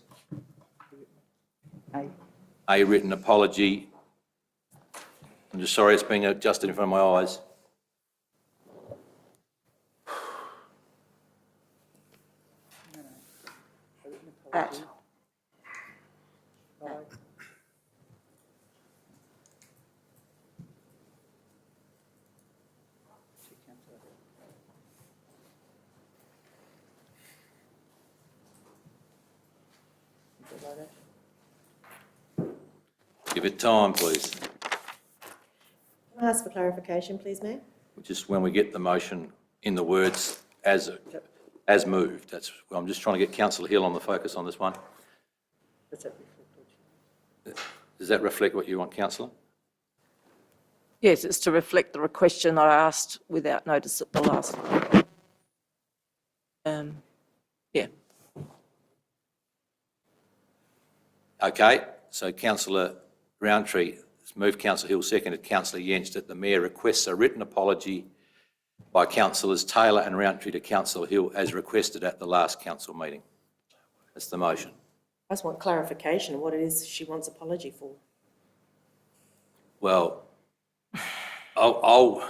a written apology. I'm just sorry it's being adjusted in front of my eyes. That. Give it time, please. Can I ask for clarification, please, Mayor? Just when we get the motion in the words as moved. I'm just trying to get councillor Hill on the focus on this one. Does that reflect what you want, councillor? Yes, it's to reflect the question I asked without notice at the last. Yeah. Okay, so councillor Roundtree has moved, councillor Hill seconded, councillor Yench, that the mayor requests a written apology by councillors Taylor and Roundtree to councillor Hill as requested at the last council meeting. That's the motion. I just want clarification of what it is she wants apology for. Well, I'll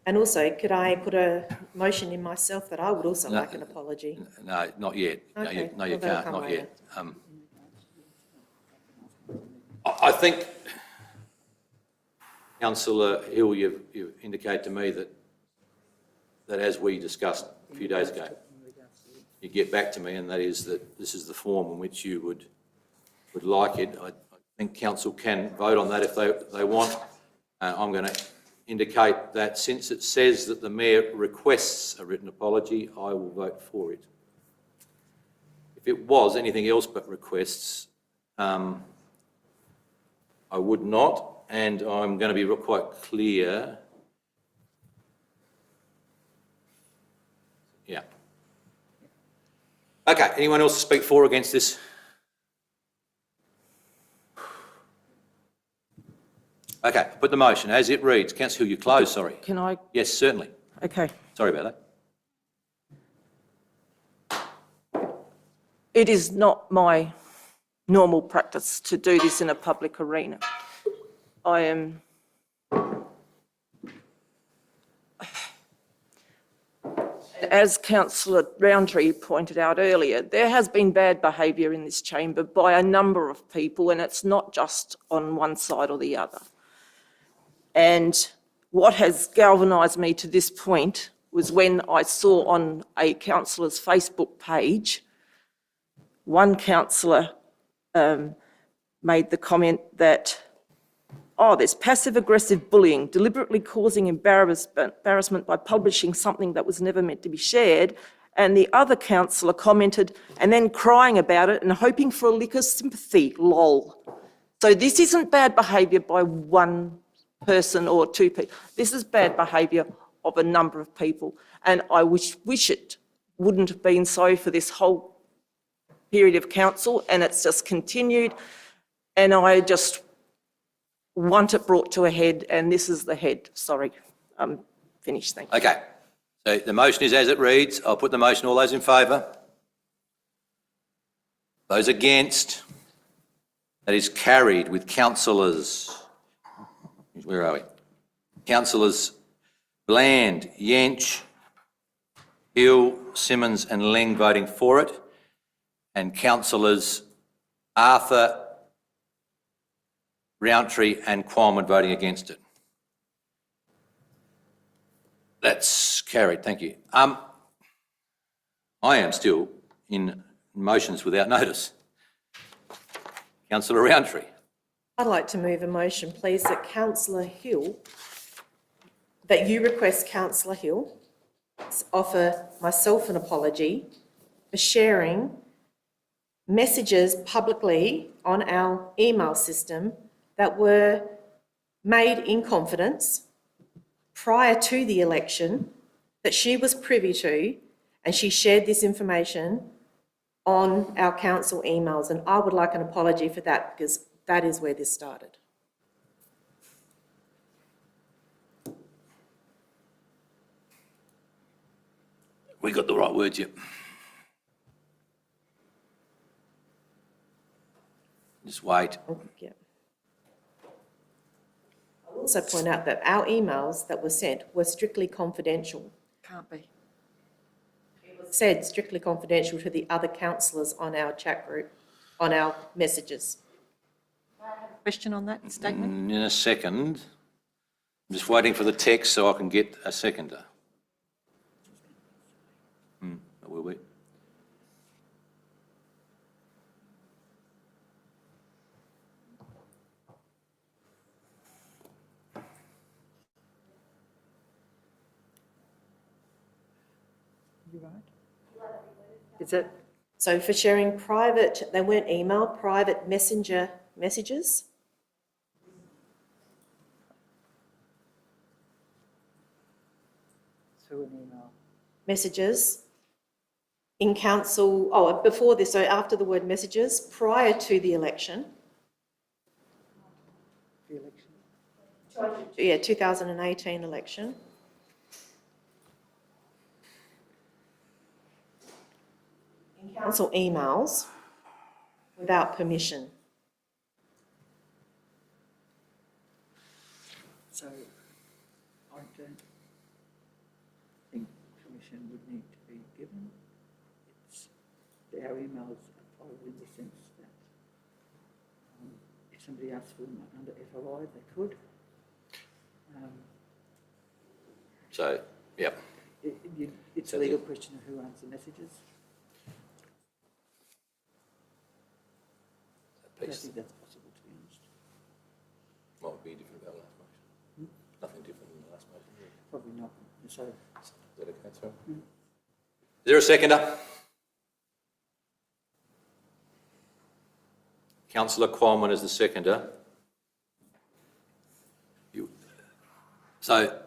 And also, could I put a motion in myself that I would also like an apology? no, not yet. Okay, No, you well, that'll can't, come not later. yet. I think, councillor Hill, you've indicated to me that as we discussed a few days ago, you get back to me, and that is that this is the form in which you would like it. I think council can vote on that if they want. I'm going to indicate that since it says that the mayor requests a written apology, I will vote for it. If it was anything else but requests, I would not, and I'm going to be quite clear. Yeah. Okay, anyone else to speak for or against this? Okay, put the motion as it reads. Councillor Hill, you close, sorry. Can I? Yes, certainly. Okay. Sorry about that. It is not my normal practice to do this in a public arena. I am as councillor Roundtree pointed out earlier, there has been bad behaviour in this chamber by a number of people, and it's not just on one side or the other. And what has galvanised me to this point was when I saw on a councillor's Facebook page, one councillor made the comment that, oh, there's passive-aggressive bullying, deliberately causing embarrassment by publishing something that was never meant to be shared. And the other councillor commented, and then crying about it and hoping for a lick of sympathy, lol. So this isn't bad behaviour by one person or two people. This is bad behaviour of a number of people. And I wish it wouldn't have been so for this whole period of council, and it's just continued. And I just want it brought to a head, and this is the head. Sorry, I'm finished, thank you. Okay, so the motion is as it reads. I'll put the motion. All those in favour? Those against? That is carried with councillors, where are we? Councillors Bland, Yench, Hill, Simmons and Leng voting for it, and councillors Arthur, Rountree and Qualman voting against it. That's carried, thank you. I am still in motions without notice. Councillor Rountree. I'd like to move a motion, please, that Councillor Hill, that you request Councillor Hill offer myself an apology for sharing messages publicly on our email system that were made in confidence prior to the election, that she was privy to, and she shared this information on our council emails. And I would like an apology for that, because that is where this started. We got the right words, yep. Just wait. Yeah. I'll also point out that our emails that were sent were strictly confidential. Can't be. It was said strictly confidential to the other councillors on our chat group, on our messages. Question on that statement? In a second. I'm just waiting for the text so I can get a seconder. Will we? You right? Is it? So for sharing private, they weren't email, private messenger messages. Through an email. Messages in council, before this, so after the word messages, prior to the election. The election. Yeah, 2018 election. In council emails without permission. So I don't think permission would need to be given. It's, our emails are private in the sense that if somebody asked for them under FOI, they could. So, yep. It's a legal question of who answers messages. I don't think that's possible, to be honest. What would be different about the last motion? Nothing different than the last motion. Probably not. So, Is that okay, sorry? Is there a seconder? Councillor Qualman is the seconder. So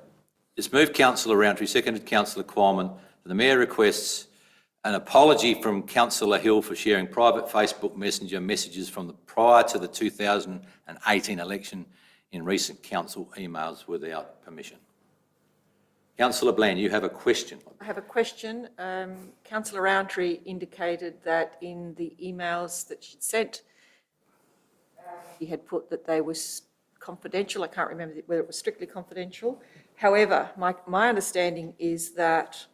it's moved Councillor Rountree, seconded Councillor Qualman. The Mayor requests an apology from Councillor Hill for sharing private Facebook Messenger messages from prior to the 2018 election in recent council emails without permission. Councillor Bland, you have a question. I have a question. Councillor Rountree indicated that in the emails that she'd sent, he had put that they were confidential. I can't remember whether it was strictly confidential. However, my understanding is that,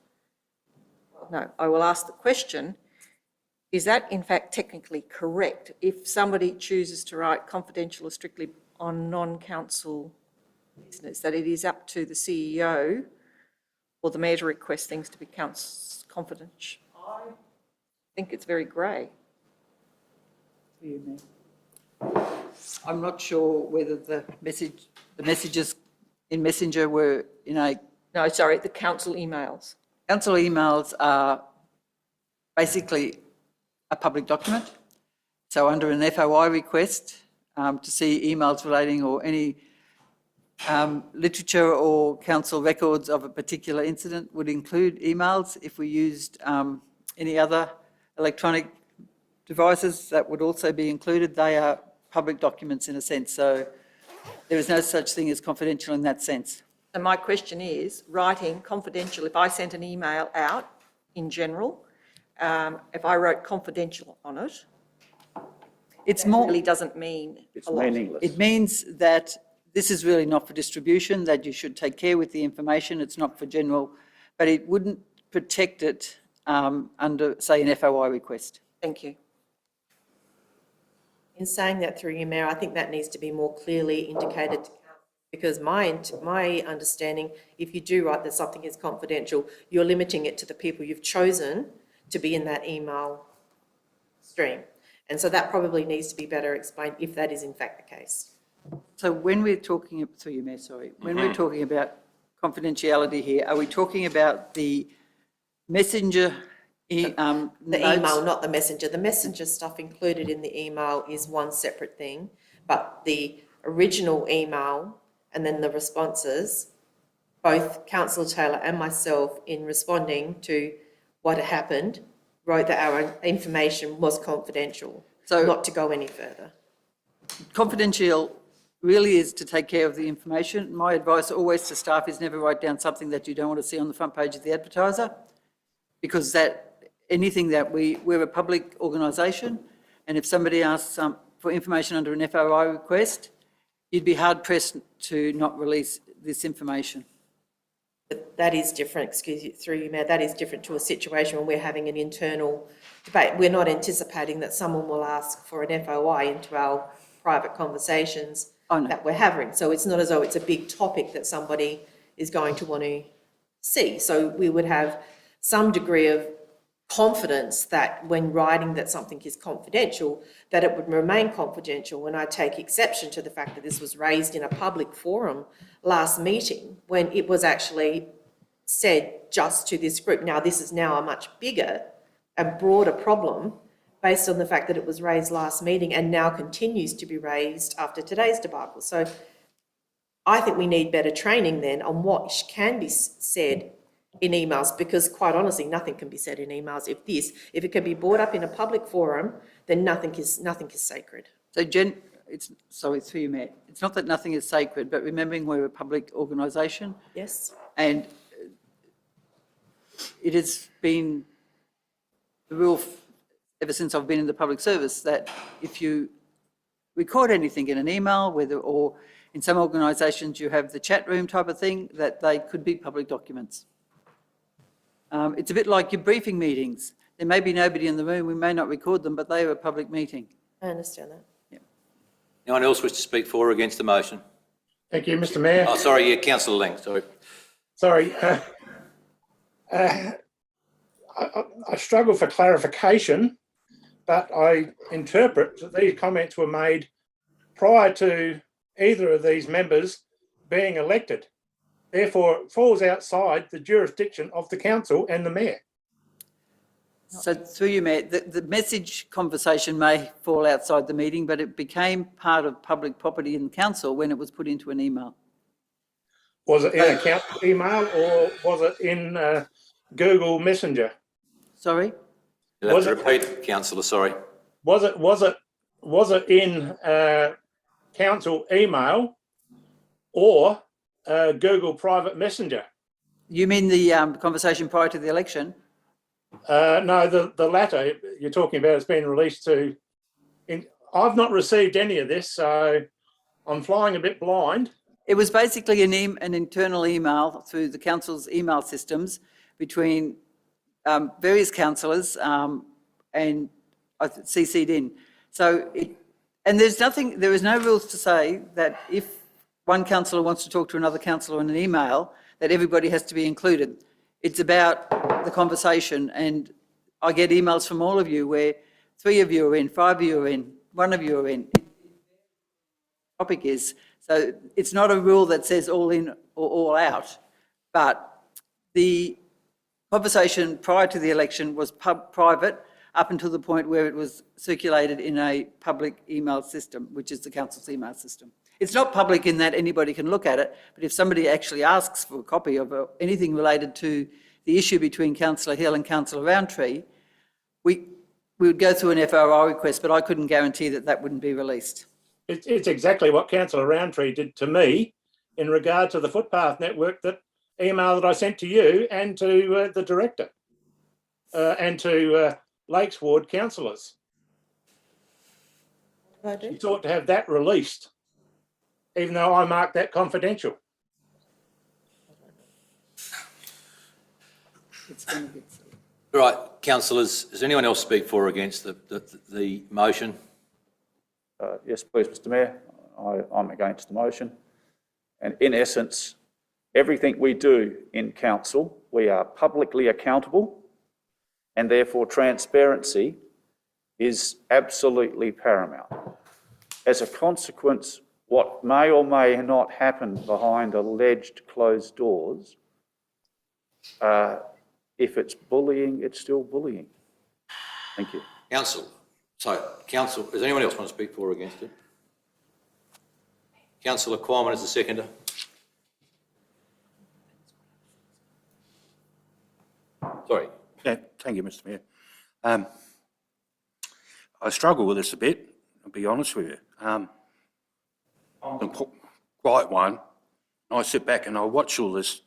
no, I will ask the question, is that in fact technically correct? If somebody chooses to write confidential or strictly on non-council business, that it is up to the CEO or the mayor to request things to be confidential. I think it's very grey. I'm not sure whether the messages in Messenger were in a, No, sorry, the council emails. council emails are basically a public document. So under an FOI request, to see emails relating or any literature or council records of a particular incident would include emails. If we used any other electronic devices, that would also be included. They are public documents in a sense, so there is no such thing as confidential in that sense. And my question is, writing confidential, if I sent an email out in general, if I wrote confidential on it, It's more, really doesn't mean It's a lot. meaningless. it means that this is really not for distribution, that you should take care with the information. It's not for general, but it wouldn't protect it under, say, an FOI request. Thank you. In saying that through you, Mayor, I think that needs to be more clearly indicated to council, because my understanding, if you do write that something is confidential, you're limiting it to the people you've chosen to be in that email stream. And so that probably needs to be better explained if that is in fact the case. So when we're talking, through you, Mayor, sorry, when we're talking about confidentiality here, are we talking about the messenger The notes? email, not the messenger. The messenger stuff included in the email is one separate thing, but the original email and then the responses, both Councillor Taylor and myself, in responding to what had happened, wrote that our information was confidential, So- not to go any further. Confidential really is to take care of the information. My advice always to staff is never write down something that you don't want to see on the front page of the advertiser, because anything that we're a public organisation, and if somebody asks for information under an FOI request, you'd be hard pressed to not release this information. But that is different, excuse you, through you, Mayor, that is different to a situation when we're having an internal debate. We're not anticipating that someone will ask for an FOI into our private conversations Oh, no. that we're having. So it's not as though it's a big topic that somebody is going to want to see. So we would have some degree of confidence that when writing that something is confidential, that it would remain confidential. When I take exception to the fact that this was raised in a public forum last meeting, when it was actually said just to this group. Now, this is now a much bigger and broader problem based on the fact that it was raised last meeting and now continues to be raised after today's debacle. So I think we need better training then on what can be said in emails, because quite honestly, nothing can be said in emails. If it can be brought up in a public forum, then nothing is sacred. So sorry, through you, Mayor, it's not that nothing is sacred, but remembering we're a public organisation, Yes? and it has been the rule ever since I've been in the public service that if you record anything in an email, or in some organisations you have the chat room type of thing, that they could be public documents. It's a bit like your briefing meetings. There may be nobody in the room, we may not record them, but they are a public meeting. I understand that. Anyone else wish to speak for or against the motion? Thank you, Mr Mayor. Oh, sorry, yeah, Councillor Lang, sorry. Sorry. I struggle for clarification, but I interpret that these comments were made prior to either of these members being elected. Therefore, it falls outside the jurisdiction of the council and the mayor. So through you, Mayor, the message conversation may fall outside the meeting, but it became part of public property in council when it was put into an email. Was it in a council email or was it in Google Messenger? Sorry? You'll have Was to it- repeat, Councillor, sorry. Was it in council email or Google private messenger? You mean the conversation prior to the election? No, the latter you're talking about has been released to. I've not received any of this, so I'm flying a bit blind. It was basically an internal email through the council's email systems between various councillors and I CC'd in. So there is no rules to say that if one councillor wants to talk to another councillor in an email, that everybody has to be included. It's about the conversation, and I get emails from all of you where 3 of you are in, 5 of you are in, 1 of you are in. Topic is, so it's not a rule that says all in or all out, but the conversation prior to the election was private up until the point where it was circulated in a public email system, which is the council's email system. It's not public in that anybody can look at it, but if somebody actually asks for a copy of anything related to the issue between Councillor Hill and Councillor Roundtree, we would go through an FRI request, but I couldn't guarantee that that wouldn't be released. It's exactly what Councillor Roundtree did to me in regard to the footpath network, that email that I sent to you and to the director and to Lakes Ward councillors. She sought to have that released, even though I marked that confidential. It's going to get silly. Right, councillors, does anyone else speak for or against the motion? Yes, please, Mr Mayor. I'm against the motion. And in essence, everything we do in council, we are publicly accountable, and therefore transparency is absolutely paramount. As a consequence, what may or may not happen behind alleged closed doors, if it's bullying, it's still bullying. Thank you. Council, does anyone else want to speak for or against it? Councillor Quammen is the seconder. Sorry. Yeah, thank you, Mr Mayor. I struggle with this a bit, I'll be honest with you. I'm quite one. I sit back and I watch all this,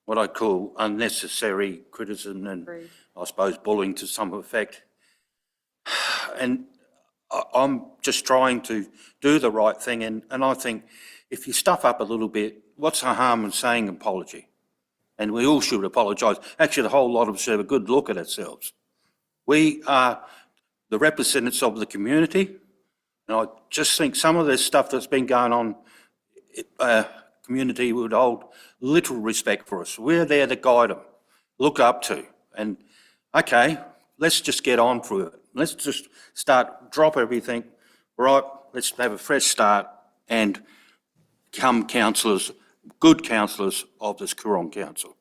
what I call unnecessary criticism and I suppose bullying to some effect. And I'm just trying to do the right thing, and I think if you stuff up a little bit, what's the harm in saying apology? And we all should apologise. Actually, the whole lot of us should have a good look at ourselves. We are the representatives of the community, and I just think some of this stuff that's been going on, community would hold little respect for us. We're there to guide them, look up to, and okay, let's just get on through it. Let's just drop everything, right, let's have a fresh start and become councillors, good councillors of this Coorong Council.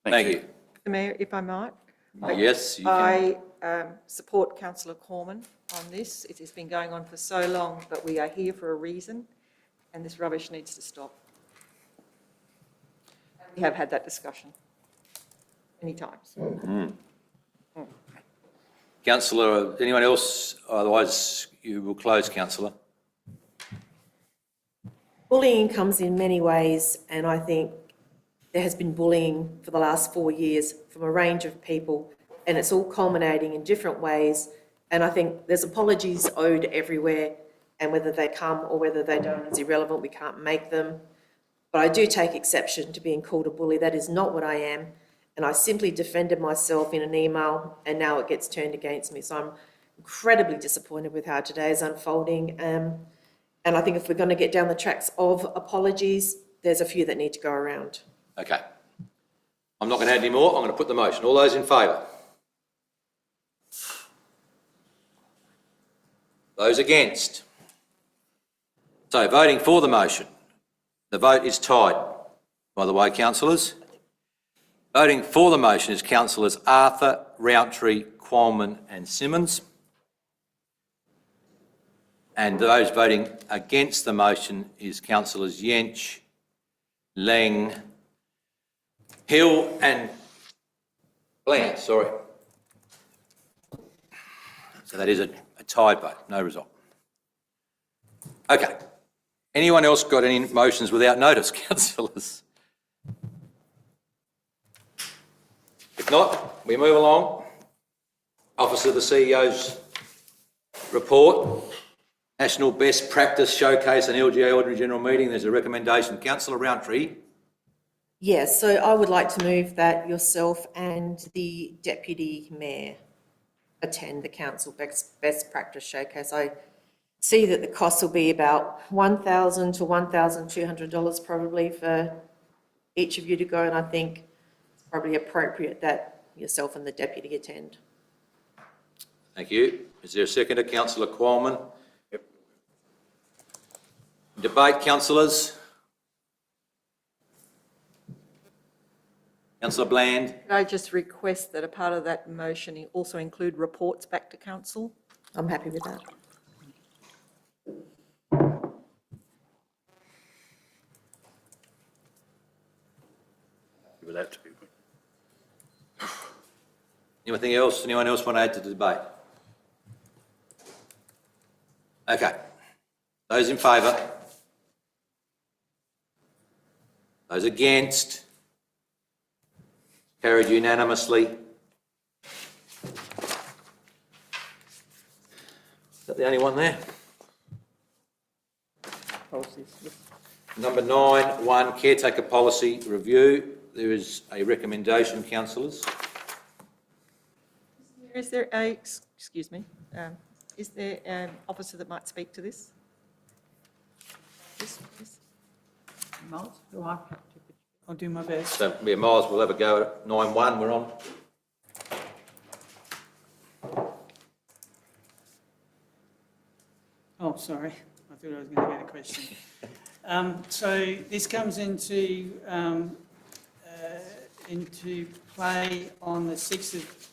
Thank you. Mr Mayor, if I might. Yes, you can. I support Councillor Cormann on this. It has been going on for so long, but we are here for a reason, and this rubbish needs to stop. We have had that discussion many times. Councillor, anyone else? Otherwise, you will close, councillor. Bullying comes in many ways, and I think there has been bullying for the last 4 years from a range of people, and it's all culminating in different ways. And I think there's apologies owed everywhere, and whether they come or whether they don't is irrelevant. We can't make them. But I do take exception to being called a bully. That is not what I am. And I simply defended myself in an email, and now it gets turned against me. So I'm incredibly disappointed with how today is unfolding. And I think if we're going to get down the tracks of apologies, there's a few that need to go around. Okay. I'm not going to add any more. I'm going to put the motion. All those in favour? Those against? So voting for the motion. The vote is tied, by the way, councillors. Voting for the motion is councillors Arthur, Roundtree, Quammen and Simmons. And those voting against the motion is councillors Jensch, Lang, Hill and Bland, sorry. So that is a tied vote, no result. Okay. Anyone else got any motions without notice, councillors? If not, we move along. Office of the CEO's report. National Best Practice Showcase and LGA Ordinary General Meeting. There's a recommendation. Councillor Roundtree. Yes, so I would like to move that yourself and the Deputy Mayor attend the Council Best Practice Showcase. I see that the cost will be about $1,000 to $1,200 probably for each of you to go, and I think it's probably appropriate that yourself and the deputy attend. Thank you. Is there a seconder? Councillor Qualman? Yep. Debate, councillors? Councillor Bland? Could I just request that a part of that motion also include reports back to council? I'm happy with that. With that too. Anything else? Anyone else want to add to the debate? Okay. Those in favour? Those against? Carried unanimously. Is that the only one there? Number 9, 1, caretaker policy review. There is a recommendation, councillors. Is there excuse me, is there an officer that might speak to this? Yes, please. Miles, do I have to? I'll do my best. So, yeah, Miles, we'll have a go at 9.1, we're on. Oh, sorry, I thought I was going to get a question. So this comes into play on the 6th of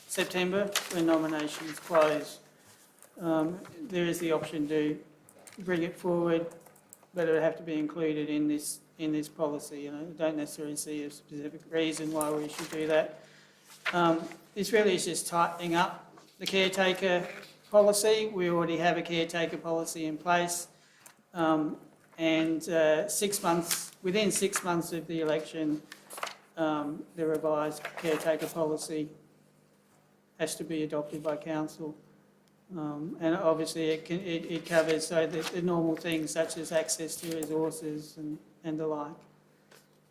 September when nominations close. There is the option to bring it forward, but it would have to be included in this policy. I don't necessarily see a specific reason why we should do that. This really is just tightening up the caretaker policy. We already have a caretaker policy in place. And 6 months, within 6 months of the election, the revised caretaker policy has to be adopted by council. And obviously it covers the normal things such as access to resources and the like.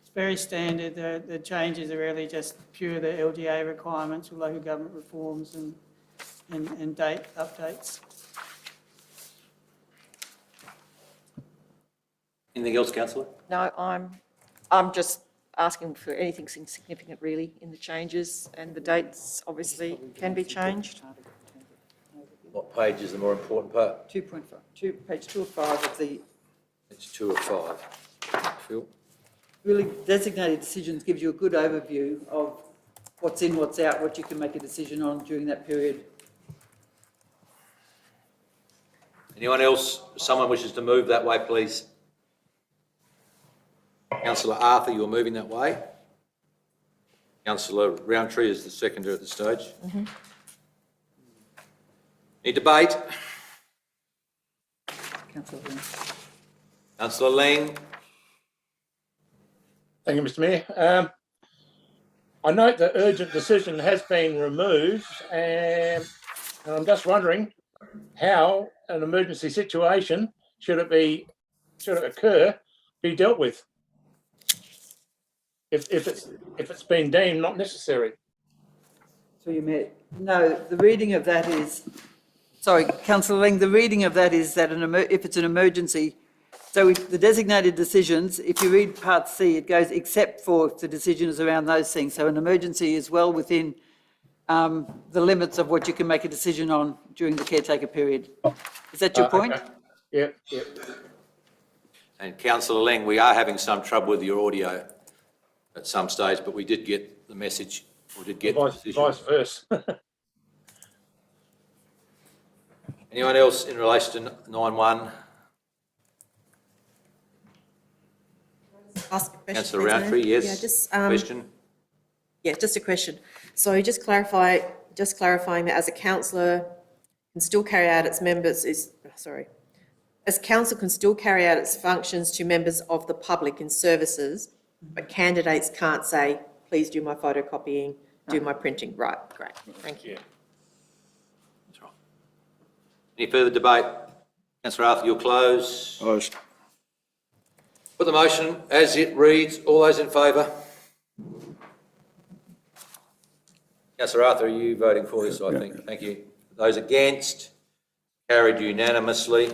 It's very standard. The changes are really just pure the LGA requirements for local government reforms and date updates. Anything else, councillor? No, I'm just asking for anything significant really in the changes, and the dates obviously can be changed. What page is the more important part? 2.5, page 2 of 5 of the It's 2 of 5. Phil? really designated decisions gives you a good overview of what's in, what's out, what you can make a decision on during that period. Anyone else? Someone wishes to move that way, please. Councillor Arthur, you're moving that way. Councillor Roundtree is the seconder at this stage. Any debate? Councillor Lynn. Councillor Lang? Thank you, Mr Mayor. I note the urgent decision has been removed, and I'm just wondering how an emergency situation, should it occur, be dealt with? If it's been deemed not necessary. So you may, no, the reading of that is, sorry, Councillor Ling, the reading of that is that if it's an emergency, so if the designated decisions, if you read Part C, it goes except for if the decision is around those things. So an emergency is well within the limits of what you can make a decision on during the caretaker period. Is that your point? Okay. Yep. And Councillor Lang, we are having some trouble with your audio at some stage, but we did get the message, or did get the decision. Vice versa. Anyone else in relation to 9.1? Ask a question, Councillor please, Mayor. Roundtree, yes? Yeah, just, Question? Yeah, just a question. So just clarifying that as a councillor can still carry out its as council can still carry out its functions to members of the public in services, but candidates can't say, please do my photocopying, do my printing. Right, great, thank you. That's right. Any further debate? Councillor Arthur, you'll close. Closed. Put the motion as it reads. All those in favour? Councillor Arthur, are you voting for this, I think? Thank you. Those against? Carried unanimously.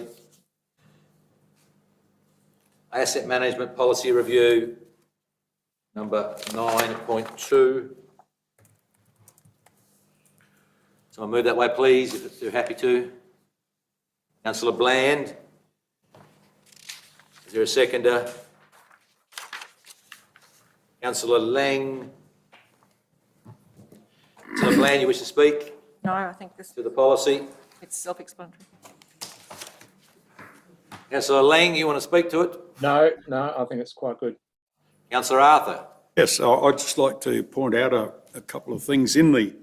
Asset Management Policy Review, number 9.2. Someone move that way, please, if they're happy to. Councillor Bland. Is there a seconder? Councillor Lang. Councillor Bland, you wish to speak No, I think this, to the policy? it's self-explanatory. Councillor Lang, you want to speak to it? No, I think it's quite good. Councillor Arthur. Yes, I'd just like to point out a couple of things in the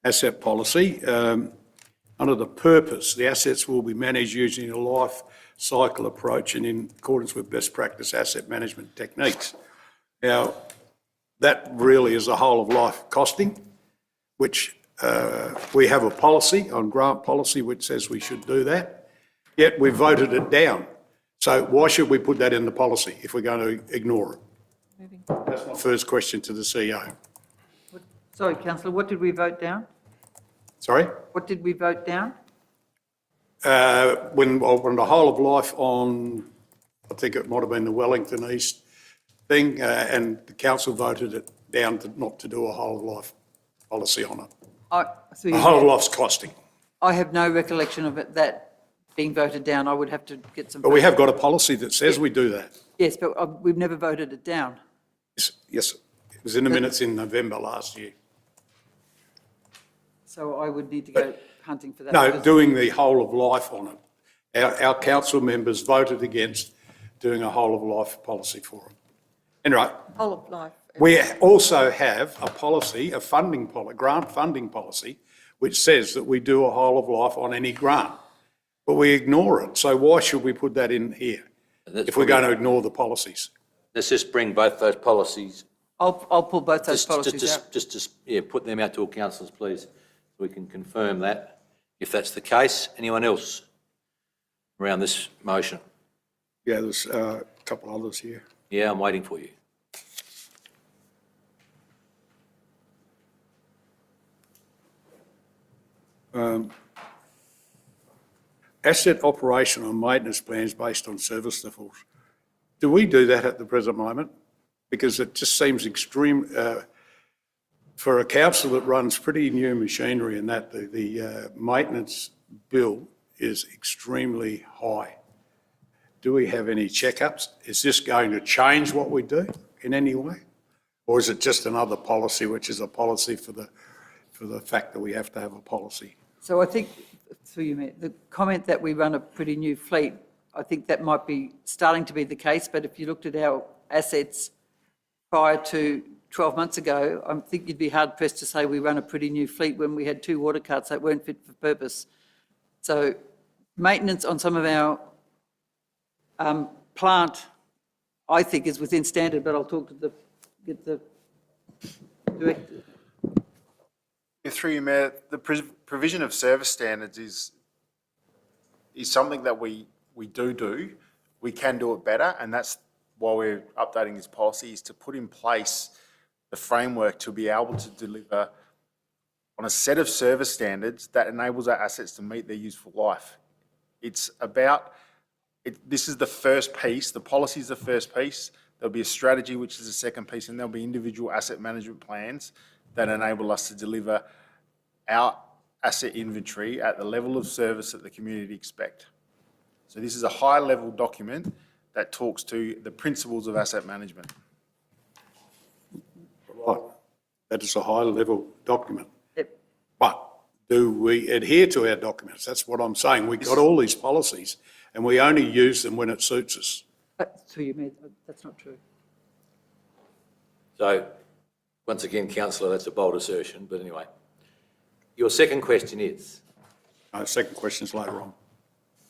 asset policy. Under the purpose, the assets will be managed using a life cycle approach and in accordance with best practice asset management techniques. Now, that really is a whole of life costing, which we have a policy on grant policy which says we should do that, yet we voted it down. So why should we put that in the policy if we're going to ignore it? That's my first question to the CEO. Sorry, councillor, what did we vote down? Sorry? What did we vote down? When the whole of life on, I think it might have been the Wellington East thing, and the council voted it down to not to do a whole of life policy on it. Through A you, whole of life's costing. I have no recollection of it, that being voted down. I would have to get some. But we have got a policy that says we do that. Yes, but we've never voted it down. Yes, it was in the minutes in November last year. So I would need to go hunting for that. No, because- doing the whole of life on it. Our council members voted against doing a whole of life policy for it. Anyway, Whole of life. we also have a policy, a funding policy, grant funding policy, which says that we do a whole of life on any grant, but we ignore it. So why should we put that in here if we're going to ignore the policies? Let's just bring both those policies, I'll pull both those policies out. just put them out to all councillors, please, so we can confirm that. If that's the case, anyone else around this motion? Yeah, there's a couple others here. Yeah, I'm waiting for you. Asset operation and maintenance plans based on service levels. Do we do that at the present moment? Because it just seems extreme, for a council that runs pretty new machinery and that, the maintenance bill is extremely high. Do we have any checkups? Is this going to change what we do in any way? Or is it just another policy, which is a policy for the fact that we have to have a policy? So I think, through you, Mayor, the comment that we run a pretty new fleet, I think that might be starting to be the case, but if you looked at our assets prior to 12 months ago, I think you'd be hard pressed to say we run a pretty new fleet when we had 2 water carts that weren't fit for purpose. So maintenance on some of our plant, I think, is within standard, but I'll talk to get the director. Through you, Mayor, the provision of service standards is something that we do. We can do it better, and that's why we're updating this policy, is to put in place the framework to be able to deliver on a set of service standards that enables our assets to meet their useful life. It's about, this is the first piece, the policy is the first piece, there'll be a strategy which is the second piece, and there'll be individual asset management plans that enable us to deliver our asset inventory at the level of service that the community expect. So this is a high-level document that talks to the principles of asset management. Right, that is a high-level document. Yep. But do we adhere to our documents? That's what I'm saying. We've got all these policies and we only use them when it suits us. Through you, Mayor, that's not true. So, once again, councillor, that's a bold assertion, but anyway. Your second question is? Second question's later on.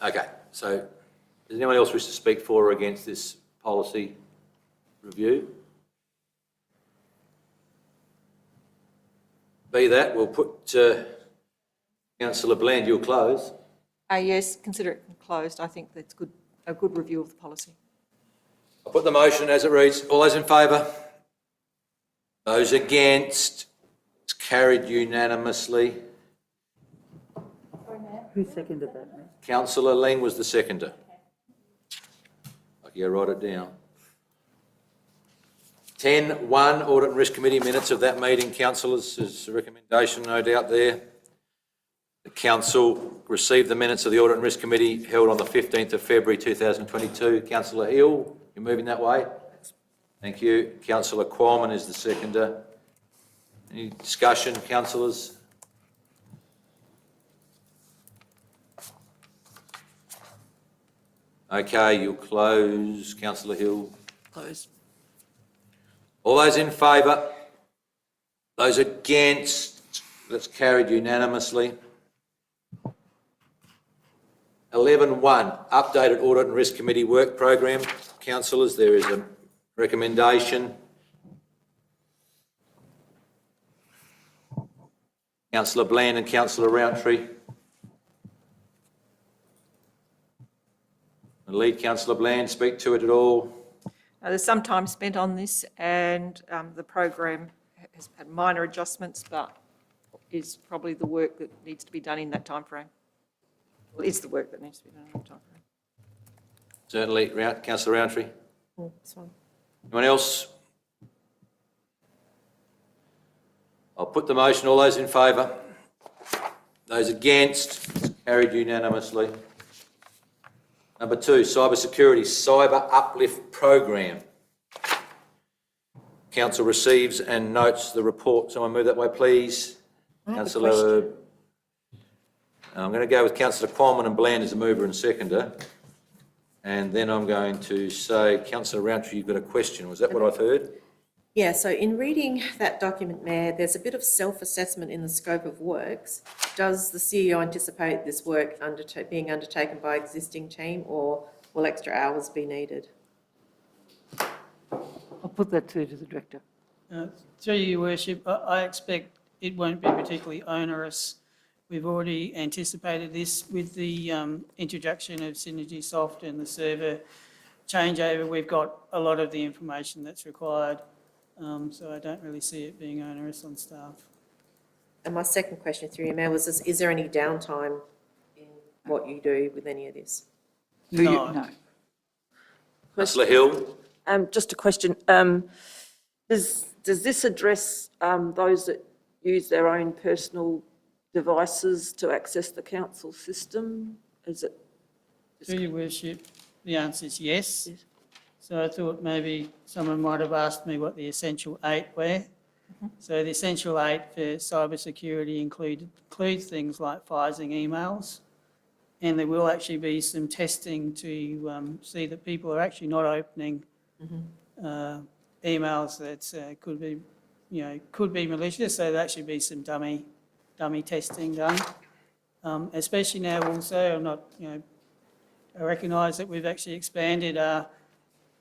Okay, so does anyone else wish to speak for or against this policy review? Be that, we'll put councillor Bland, you'll close. Yes, consider it closed. I think that's good, a good review of the policy. I'll put the motion as it reads. All those in favour? Those against? It's carried unanimously. Who seconded that, Mayor? Councillor Ling was the seconder. Okay, write it down. 10.1, Audit and Risk Committee minutes of that meeting, councillors, is a recommendation no doubt there. The council received the minutes of the Audit and Risk Committee held on the 15th of February 2022. Councillor Hill, you're moving that way? Thank you. Councillor Qualman is the seconder. Any discussion, councillors? Okay, you'll close. Councillor Hill. Close. All those in favour? Those against? That's carried unanimously. 11.1, updated Audit and Risk Committee work program. Councillors, there is a recommendation. Councillor Bland and Councillor Rountree. The lead Councillor Bland, speak to it at all. There's some time spent on this, and the program has had minor adjustments, but is probably the work that needs to be done in that timeframe. Well, is the work that needs to be done in that timeframe. Certainly, Councillor Rountree. That's fine. Anyone else? I'll put the motion. All those in favour? Those against? It's carried unanimously. Number 2, cyber uplift program. Council receives and notes the report. Someone move that way, please. I have a Councillor. question. I'm going to go with Councillor Qualman and Bland as the mover and seconder. And then I'm going to say, Councillor Rountree, you've got a question. Was that what I've heard? Yeah, so in reading that document, Mayor, there's a bit of self-assessment in the scope of works. Does the CEO anticipate this work being undertaken by existing team, or will extra hours be needed? I'll put that to the Director. Through your worship, I expect it won't be particularly onerous. We've already anticipated this with the introduction of Synergy Soft and the server changeover. We've got a lot of the information that's required, so I don't really see it being onerous on staff. And my second question through you, Mayor, was is there any downtime in what you do with any of this? No. Councillor Hill. Just a question. Does this address those that use their own personal devices to access the council system? Is it? Through your worship, the answer is yes. So I thought maybe someone might have asked me what the essential 8 were. So the essential 8 for cyber security includes things like phishing emails, and there will actually be some testing to see that people are actually not opening emails that could be malicious. So there'll actually be some dummy testing done, especially now also, I recognise that we've actually expanded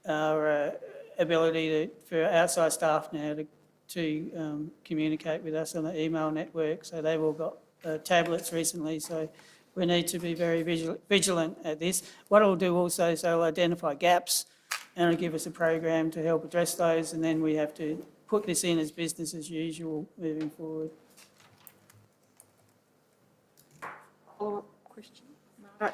our ability for outside staff now to communicate with us on the email network. So they've all got tablets recently, so we need to be very vigilant at this. What it'll do also is it'll identify gaps and it'll give us a program to help address those, and then we have to put this in as business as usual moving forward. Follow-up question? Right.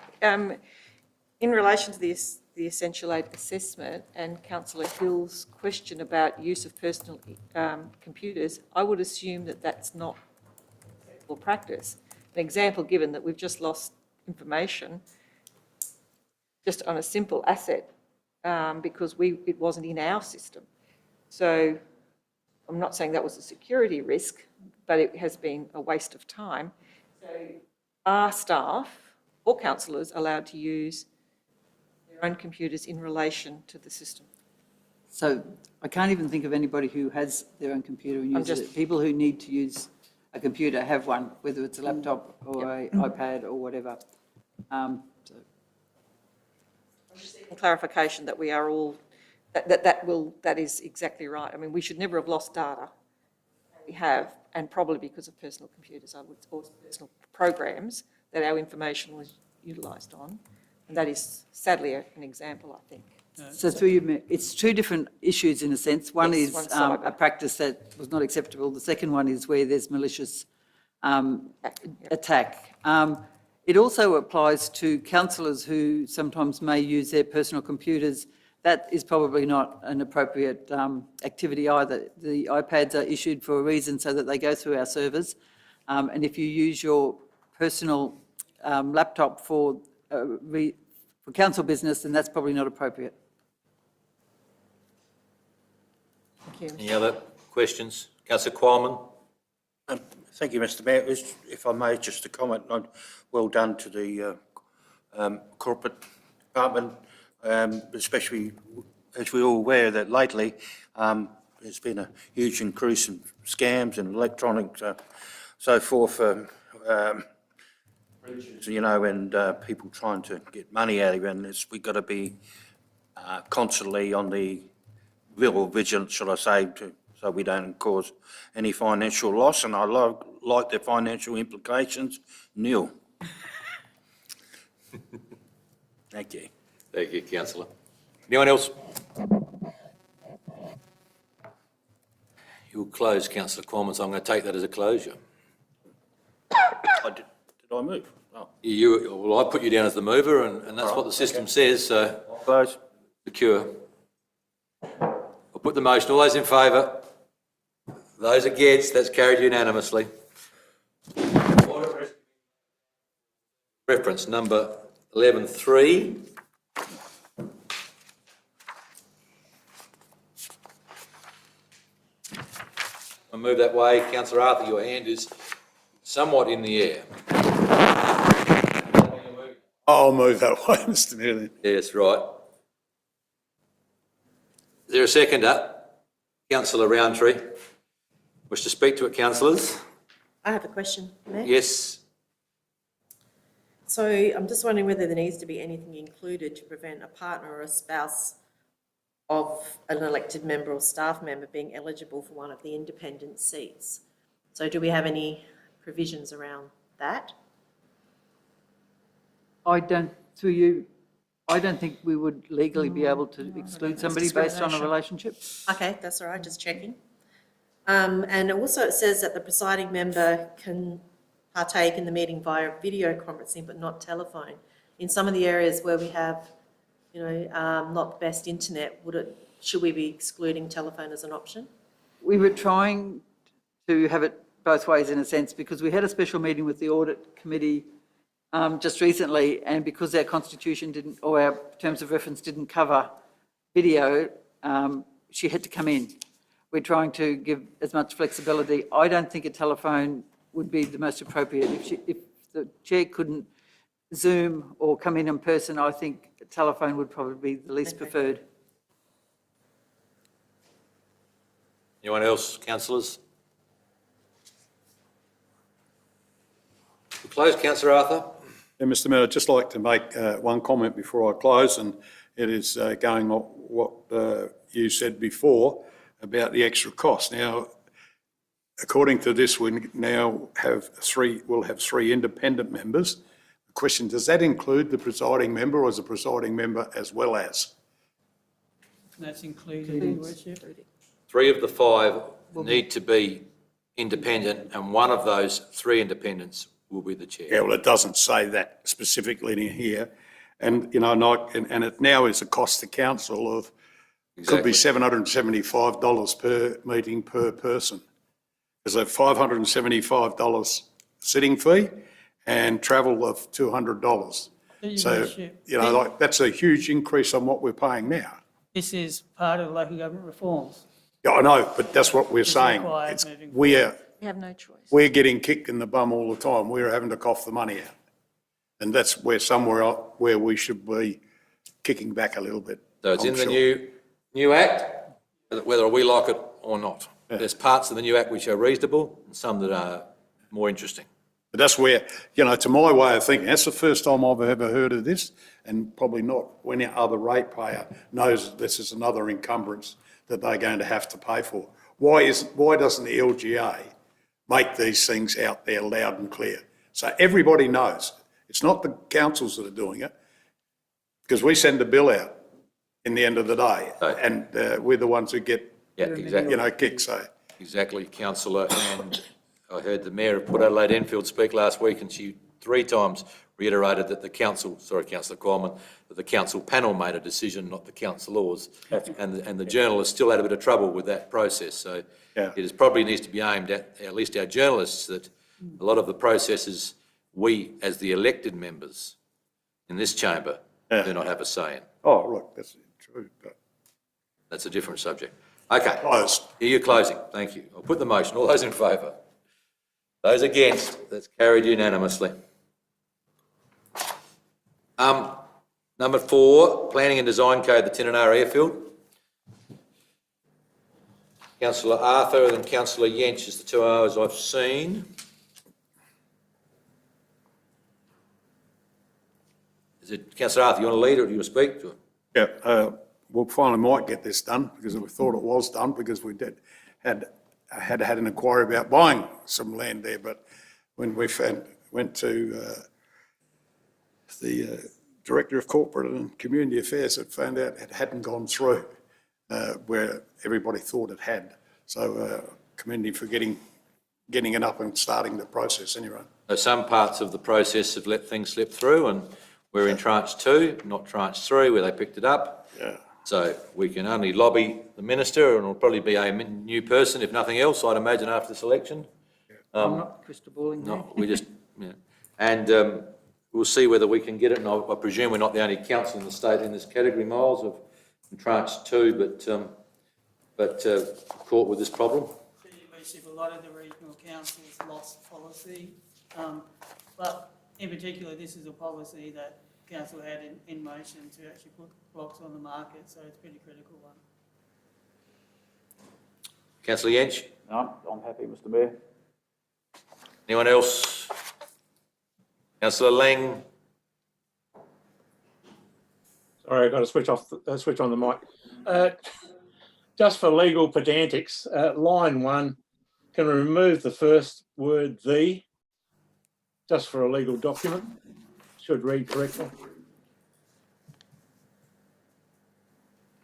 In relation to this, the Essential 8 assessment and Councillor Hill's question about use of personal computers, I would assume that that's not acceptable practice. An example given that we've just lost information just on a simple asset because it wasn't in our system. So I'm not saying that was a security risk, but it has been a waste of time. So are staff or councillors allowed to use their own computers in relation to the system? So I can't even think of anybody who has their own computer and uses it. People who need to use a computer have one, whether it's a laptop or an iPad or whatever. Clarification that we are all, that is exactly right. I mean, we should never have lost data. We have, and probably because of personal computers, or personal programs that our information was utilised on. And that is sadly an example, I think. So through you, it's two different issues in a sense. One Yes, is one's cyber. a practice that was not acceptable. The second one is where there's malicious attack. It also applies to councillors who sometimes may use their personal computers. That is probably not an appropriate activity either. The iPads are issued for a reason so that they go through our servers. And if you use your personal laptop for council business, then that's probably not appropriate. Thank you. Any other questions? Councillor Qualman? Thank you, Mr Mayor. If I may, just a comment. Well done to the corporate department, especially as we're all aware that lately there's been a huge increase in scams and electronic so forth, you know, and people trying to get money out of it. And we've got to be constantly on the vigilant, shall I say, so we don't cause any financial loss. And I like the financial implications, nil. Thank you. Thank you, councillor. Anyone else? You'll close, councillor Qualman, so I'm going to take that as a closure. Did I move? Oh, Well, I put you down as the mover, and that's what the system says, so close. secure. I'll put the motion. All those in favour? Those against? That's carried unanimously. Reference number 11.3. I'll move that way. Councillor Arthur, your hand is somewhat in the air. I'll move that way, Mr Mayor. Yes, right. Is there a seconder? Councillor Roundtree. Wish to speak to it, councillors? I have a question, Mayor. Yes. So I'm just wondering whether there needs to be anything included to prevent a partner or a spouse of an elected member or staff member being eligible for one of the independent seats. So do we have any provisions around that? I don't think we would legally be able to exclude somebody based on a relationship. Okay, that's all right, just checking. And also it says that the presiding member can partake in the meeting via video conferencing, but not telephone. In some of the areas where we have, you know, not the best internet, should we be excluding telephone as an option? We were trying to have it both ways in a sense, because we had a special meeting with the audit committee just recently, and because our constitution didn't, or our terms of reference didn't cover video, she had to come in. We're trying to give as much flexibility. I don't think a telephone would be the most appropriate. If the chair couldn't Zoom or come in person, I think a telephone would probably be the least preferred. Anyone else, councillors? We'll close, councillor Arthur. Yeah, Mr Mayor, I'd just like to make one comment before I close, and it is going on what you said before about the extra cost. Now, according to this, we now we'll have three independent members. The question, does that include the presiding member, or is the presiding member as well as? That's included in worship. 3 of the 5 need to be independent, and one of those 3 independents will be the chair. Yeah, well, it doesn't say that specifically in here. And, you know, and it now is a cost to council of, could be $775 per meeting per person. There's a $575 sitting fee and travel of $200. So, you know, like, that's a huge increase on what we're paying now. This is part of local government reforms. Yeah, I know, but that's what we're saying. required It's, moving We have no choice. we're getting kicked in the bum all the time. We're having to cough the money out. And that's where we should be kicking back a little bit. So it's I'm in the sure. new Act, whether we like it or not. Yeah. There's parts of the new Act which are reasonable and some that are more interesting. But that's where, you know, to my way of thinking, that's the first time I've ever heard of this, and probably not when any other ratepayer knows that this is another encumbrance that they're going to have to pay for. Why doesn't the LGA make these things out there loud and clear? So everybody knows. It's not the councils that are doing it, because we send the bill out in the end of the day, Right. and we're the ones who get, Yeah, exactly. you know, kicked, so. Exactly, councillor. And I heard the Mayor of Port Adelaide Enfield speak last week, and she 3 times reiterated that Councillor Qualman, that the council panel made a decision, not the councillors. And the journalists still had a bit of trouble with that process. So Yeah. it probably needs to be aimed at least our journalists, that a lot of the processes we, as the elected members in this chamber, do not have a say in. Oh, look, that's true, but That's a different subject. Okay. closed. You're closing. Thank you. I'll put the motion. All those in favour? Those against? That's carried unanimously. Number 4, Planning and Design Code, the Tinanara Airfield. Councillor Arthur and Councillor Yench is the 2 hours I've seen. Is it, Councillor Arthur, you want to lead or do you want to speak to it? Yeah, we finally might get this done because we thought it was done because we had an inquiry about buying some land there, but when we went to the Director of Corporate and Community Affairs, it found out it hadn't gone through where everybody thought it had. So commend him for getting it up and starting the process anyway. So some parts of the process have let things slip through, and we're in tranche 2, not tranche 3, where they picked it up. Yeah. So we can only lobby the minister, and it'll probably be a new person, if nothing else, I'd imagine, after this election. I'm not crystal balling there. No, we just, yeah. And we'll see whether we can get it, and I presume we're not the only council in the state in this category, Miles, of tranche 2, but caught with this problem. A lot of the regional councils lost policy, but in particular, this is a policy that council had in motion to actually put blocks on the market, so it's a pretty critical one. Councillor Yench, No, I'm happy, Mr Mayor. anyone else? Councillor Lang? Sorry, I've got to switch on the mic. Just for legal pedantics, line 1, can we remove the first word "the"? Just for a legal document, should read correctly.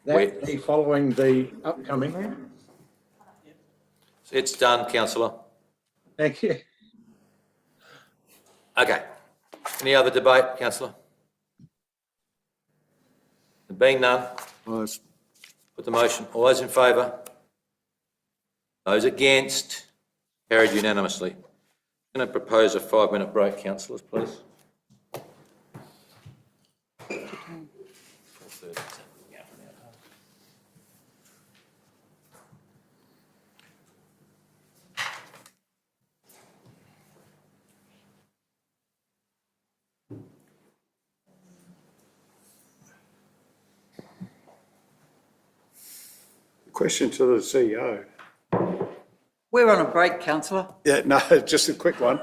That be following the upcoming. It's done, councillor. Thank you. Okay. Any other debate, councillor? There being none, Closed. put the motion. All those in favour? Those against? Carried unanimously. I'm going to propose a 5-minute break, councillors, please. Question to the CEO. We're on a break, councillor. Yeah, no, just a quick one.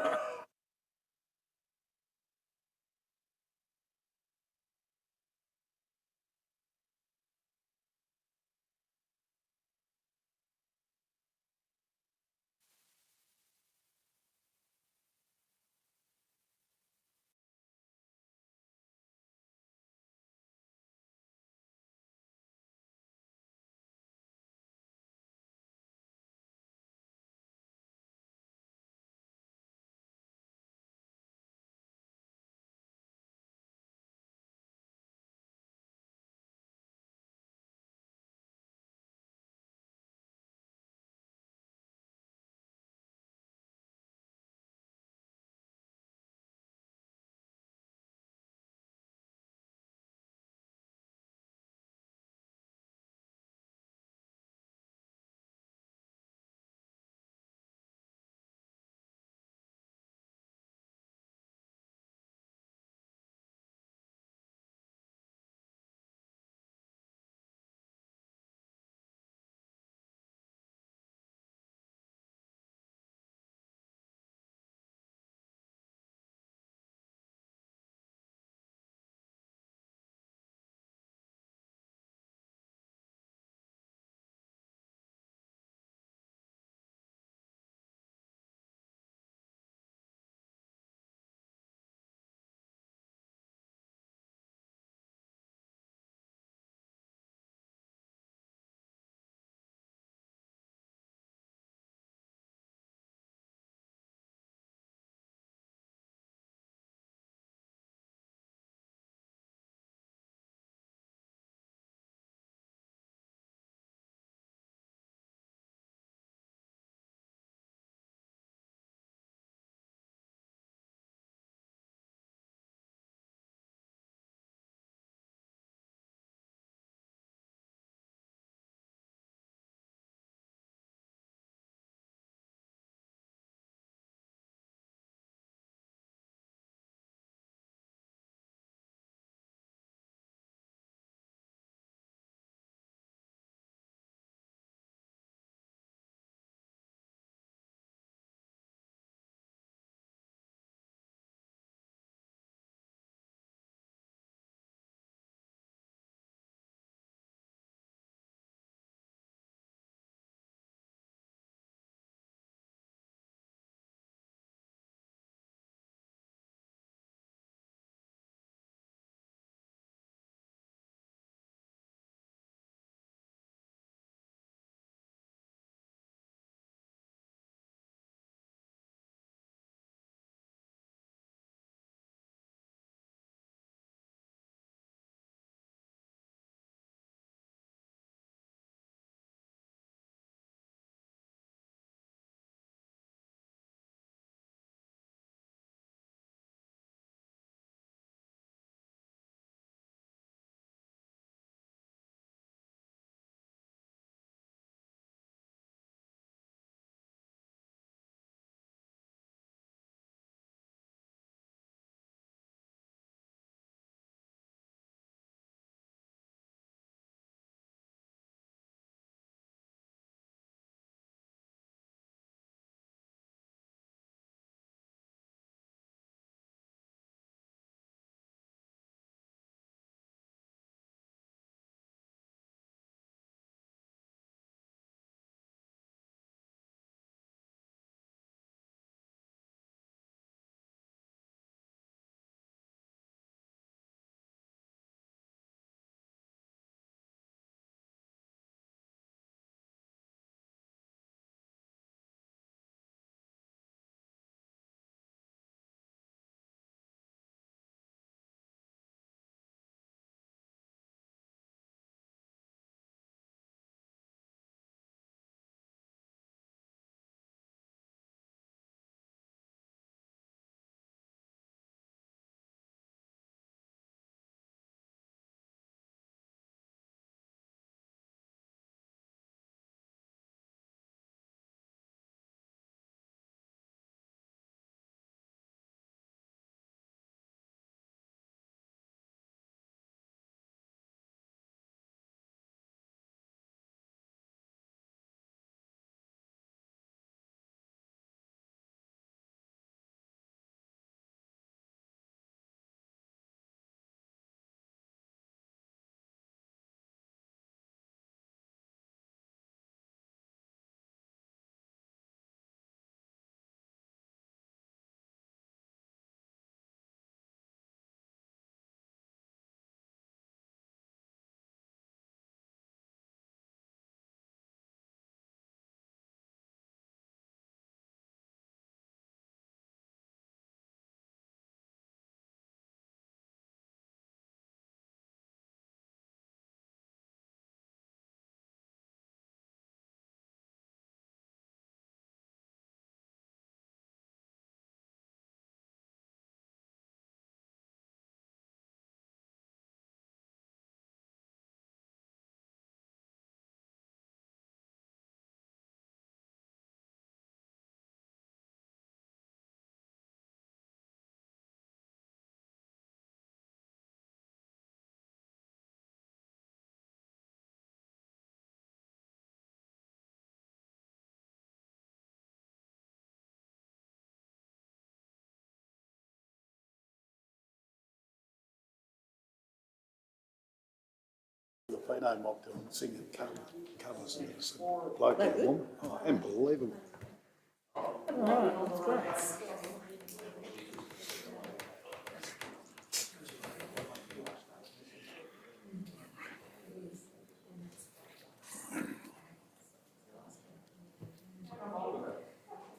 they know mock them singing covers and it's a bloke and a woman. Oh, unbelievable.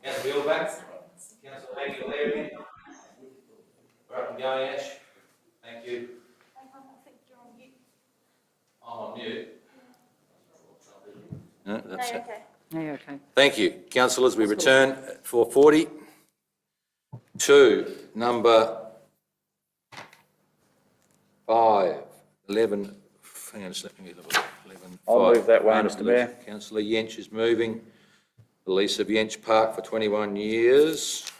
Councillor Bill Councillor Maggie O'Leary. We're up and going, Ash. Thank you. I'm on mute. No, that's it. Yeah, okay. Thank you. Councillors, we return at 4:40 to number 5, 11, hang on, just let me look at 11. I'll move that one, Grant Mr of Mayor. lease. Councillor Yench is moving. The lease of Yench Park for 21 years,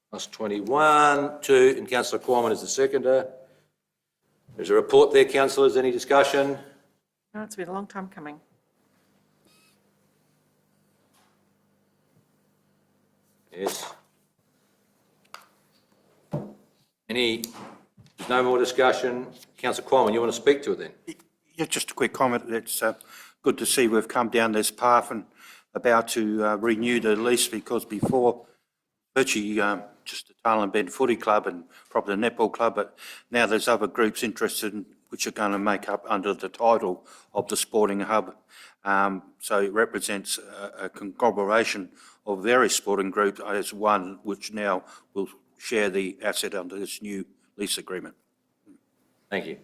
plus 21, 2, and Councillor Quammen is the seconder. There's a report there, councillors. Any discussion? No, it's been a long time coming. Yes. There's no more discussion. Councillor Quammen, you want to speak to it then? Yeah, just a quick comment. It's good to see we've come down this path and about to renew the lease, because before virtually just the Tarlan Bend Footy Club and probably the Netball Club, but now there's other groups interested in, which are going to make up under the title of the Sporting Hub. So it represents a conglomeration of various sporting groups as one, which now will share the asset under this new lease agreement. Thank you.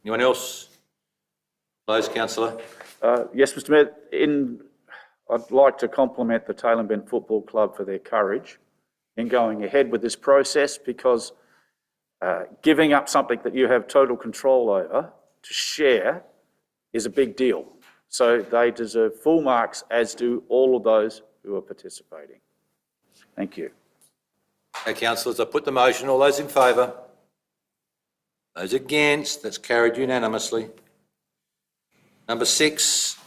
Anyone else? Close, councillor. Yes, Mr Mayor, I'd like to compliment the Tailem Bend Football Club for their courage in going ahead with this process, because giving up something that you have total control over to share is a big deal. So they deserve full marks, as do all of those who are participating. Thank you. Okay, councillors, I put the motion. All those in favour? Those against? That's carried unanimously. Number 6,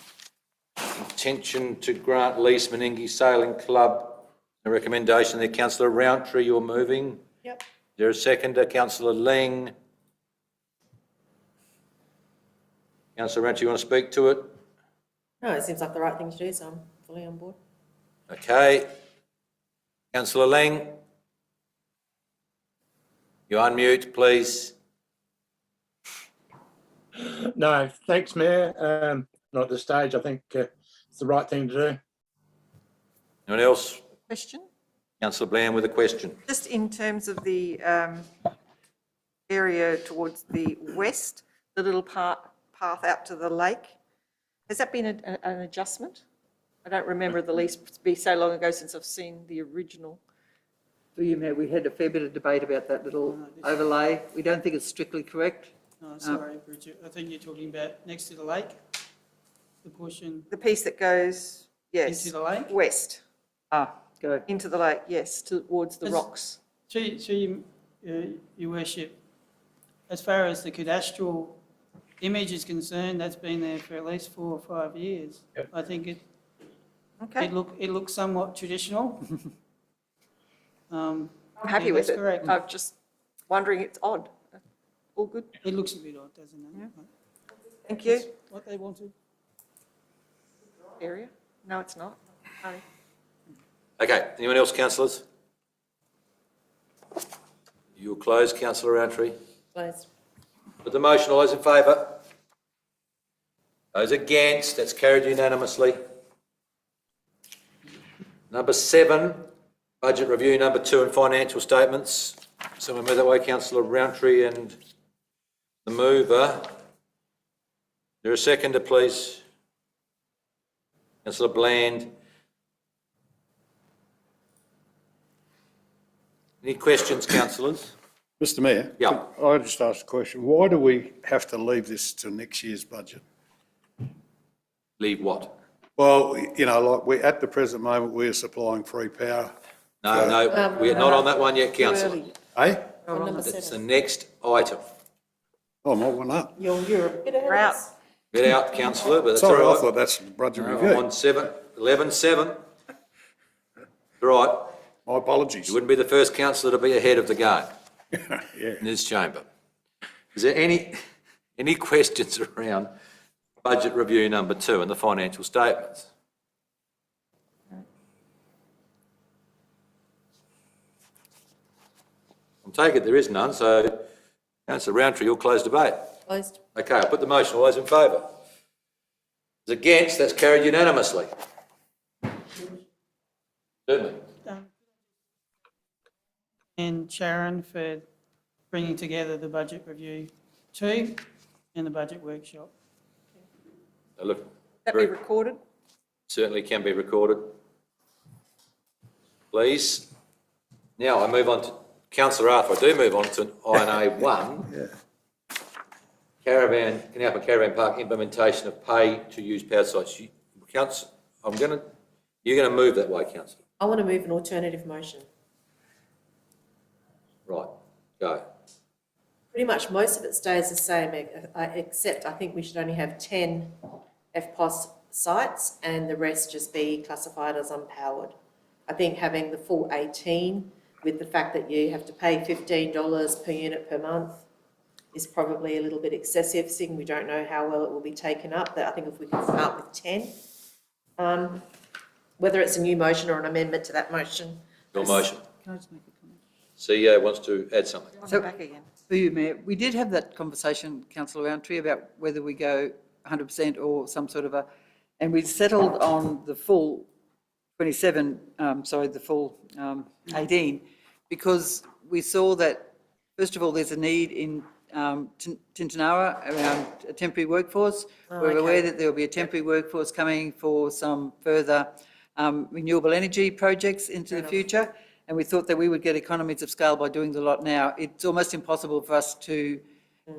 intention to grant lease Meningie Sailing Club. A recommendation there, councillor Rountree, you're moving. Yep. Is there a seconder? Councillor Ling. Councillor Rountree, you want to speak to it? No, it seems like the right thing to do, so I'm fully on board. Okay. Councillor Ling. You unmute, please. No, thanks, Mayor. Not at this stage. I think it's the right thing to do. Anyone else? Question? Councillor Bland with a question. Just in terms of the area towards the west, the little path out to the lake, has that been an adjustment? I don't remember the lease, it's been so long ago since I've seen the original. Through you, Mayor, we had a fair bit of debate about that little overlay. We don't think it's strictly correct. No, sorry, Bridget, I think you're talking about next to the lake, the portion The piece that goes, yes. into the lake. West, Go. into the lake, yes, towards the That's- rocks. Your worship, as far as the cadastral image is concerned, that's been there for at least 4 or 5 years. Yep. I think Okay, it looks somewhat traditional. I'm happy with that's it. correct. I'm just wondering, it's odd. All good, It looks a bit odd, doesn't it? thank you. That's what they wanted. Area? No, it's not. Sorry. Okay, anyone else, councillors? You'll close, councillor Rountree. Close. Put the motion. All those in favour? Those against? That's carried unanimously. Number 7, budget review number 2 and financial statements. Someone move that way, councillor Rountree and the mover. Is there a seconder, please? Councillor Bland. Any questions, councillors? Mr Mayor? Yeah. I just asked a question. Why do we have to leave this to next year's budget? Leave what? Well, you know, like at the present moment, we're supplying free power. No, we're not on that one yet, councillor. Eh? On number It's the 7. next item. Oh, I'm one up. You're a bit ahead of We're out. us. Get out, councillor, but that's all Sorry, I right. thought that's budget I'm review. on 11-7. All right. My apologies. You wouldn't be the first councillor to be ahead of the game Yeah. in this chamber. Is there any questions around budget review number 2 and the financial statements. I take it there is none, so Councillor Roundtree, you'll close debate. Closed. Okay, I'll put the motion. All those in favour? Those against? That's carried unanimously. Certainly. And Sharon for bringing together the budget review 2 and the budget workshop. Now look, That be recorded? certainly can be recorded. Please. Now I move on to Councillor Arthur. I do move on to INA 1. Canal Caravan Park implementation of pay to use power sites. You're going to move that way, Councillor. I want to move an alternative motion. Right, go. Pretty much most of it stays the same, except I think we should only have 10 FPOS sites and the rest just be classified as unpowered. I think having the full 18 with the fact that you have to pay $15 per unit per month is probably a little bit excessive, seeing we don't know how well it will be taken up. That I think if we can start with 10, whether it's a new motion or an amendment to that motion. Your motion. Can I just make a comment? CEO wants to add something. So- Back again. Through you, Mayor, we did have that conversation, Councillor Roundtree, about whether we go 100% or some sort of and we settled on the full 18, because we saw that, first of all, there's a need in Tintinara around a temporary workforce. We're aware that there will be a temporary workforce coming for some further renewable energy projects into the future, and we thought that we would get economies of scale by doing the lot now. It's almost impossible for us to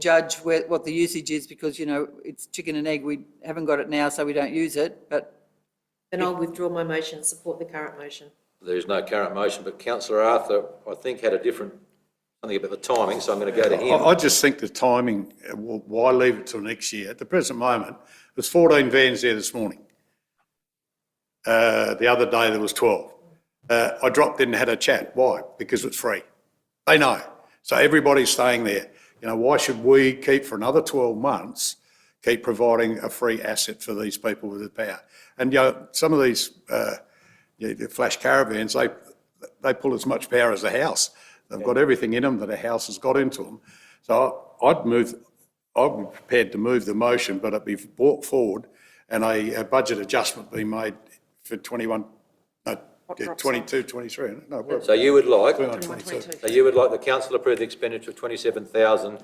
judge what the usage is because, you know, it's chicken and egg. We haven't got it now, so we don't use it, but... Then I'll withdraw my motion and support the current motion. There is no current motion, but Councillor Arthur, I think, had something about the timing, so I'm going to go to him. I just think the timing, why leave it till next year? At the present moment, there's 14 vans there this morning. The other day there was 12. I dropped in and had a chat. Why? Because it's free. They know. So everybody's staying there. You know, why should we keep for another 12 months, keep providing a free asset for these people with the power? And, you know, some of these the flash caravans, they pull as much power as a house. They've got everything in them that a house has got into them. So I'd be prepared to move the motion, but it'd be brought forward and a budget adjustment be made for 22, 23. No, what? So you would like, 22. so you would like the council approve the expenditure of 27,000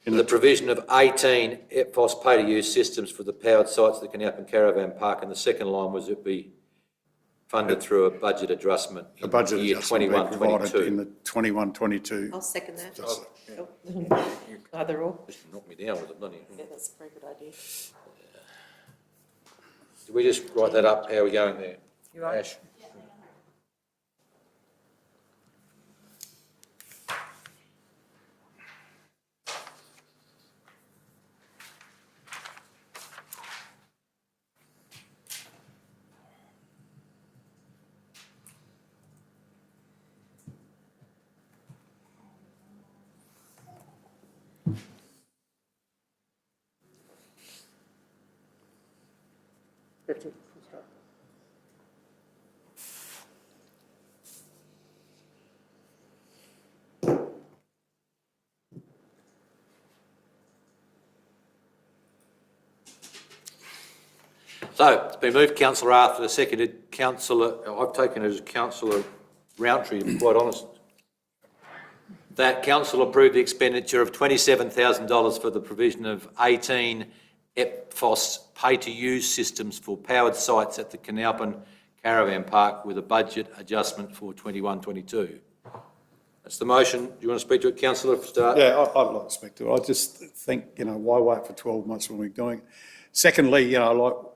in the provision of 18 EPFOS pay-to-use systems for the powered sites of the Canalpin Caravan Park, and the second line was it be funded through a budget adjustment A budget in year adjustment 21, be provided 22. in the 21, 22. I'll second that. Just- Either or. Just knock me down with it, doesn't Yeah, that's a very good idea. Did we just write that up? How are we going there? You are. Ash? So it's been moved, Councillor Arthur, seconded Councillor, I've taken it as Councillor Roundtree, to be quite honest. That council approved the expenditure of $27,000 for the provision of 18 EPFOS pay-to-use systems for powered sites at the Canalpin Caravan Park with a budget adjustment for 21-22. That's the motion. Do you want to speak to it, Councillor, for start? Yeah, I'd like to speak to it. I just think, you know, why wait for 12 months when we're doing it? Secondly, you know,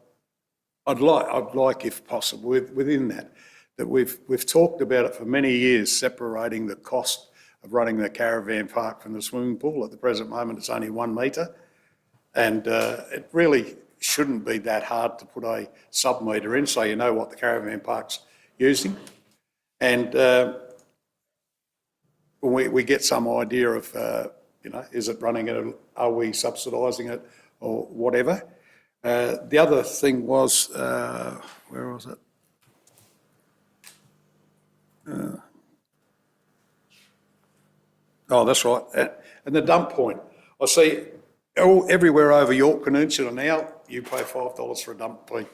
I'd like, if possible, within that we've talked about it for many years, separating the cost of running the caravan park from the swimming pool. At the present moment, it's only 1 metre, and it really shouldn't be that hard to put a sub-metre in so you know what the caravan park's using. And when we get some idea of, you know, is it running at are we subsidising it or whatever. The other thing was, where was it? Oh, that's right. And the dump point. I see everywhere over York Peninsula now, you pay $5 for a dump fee.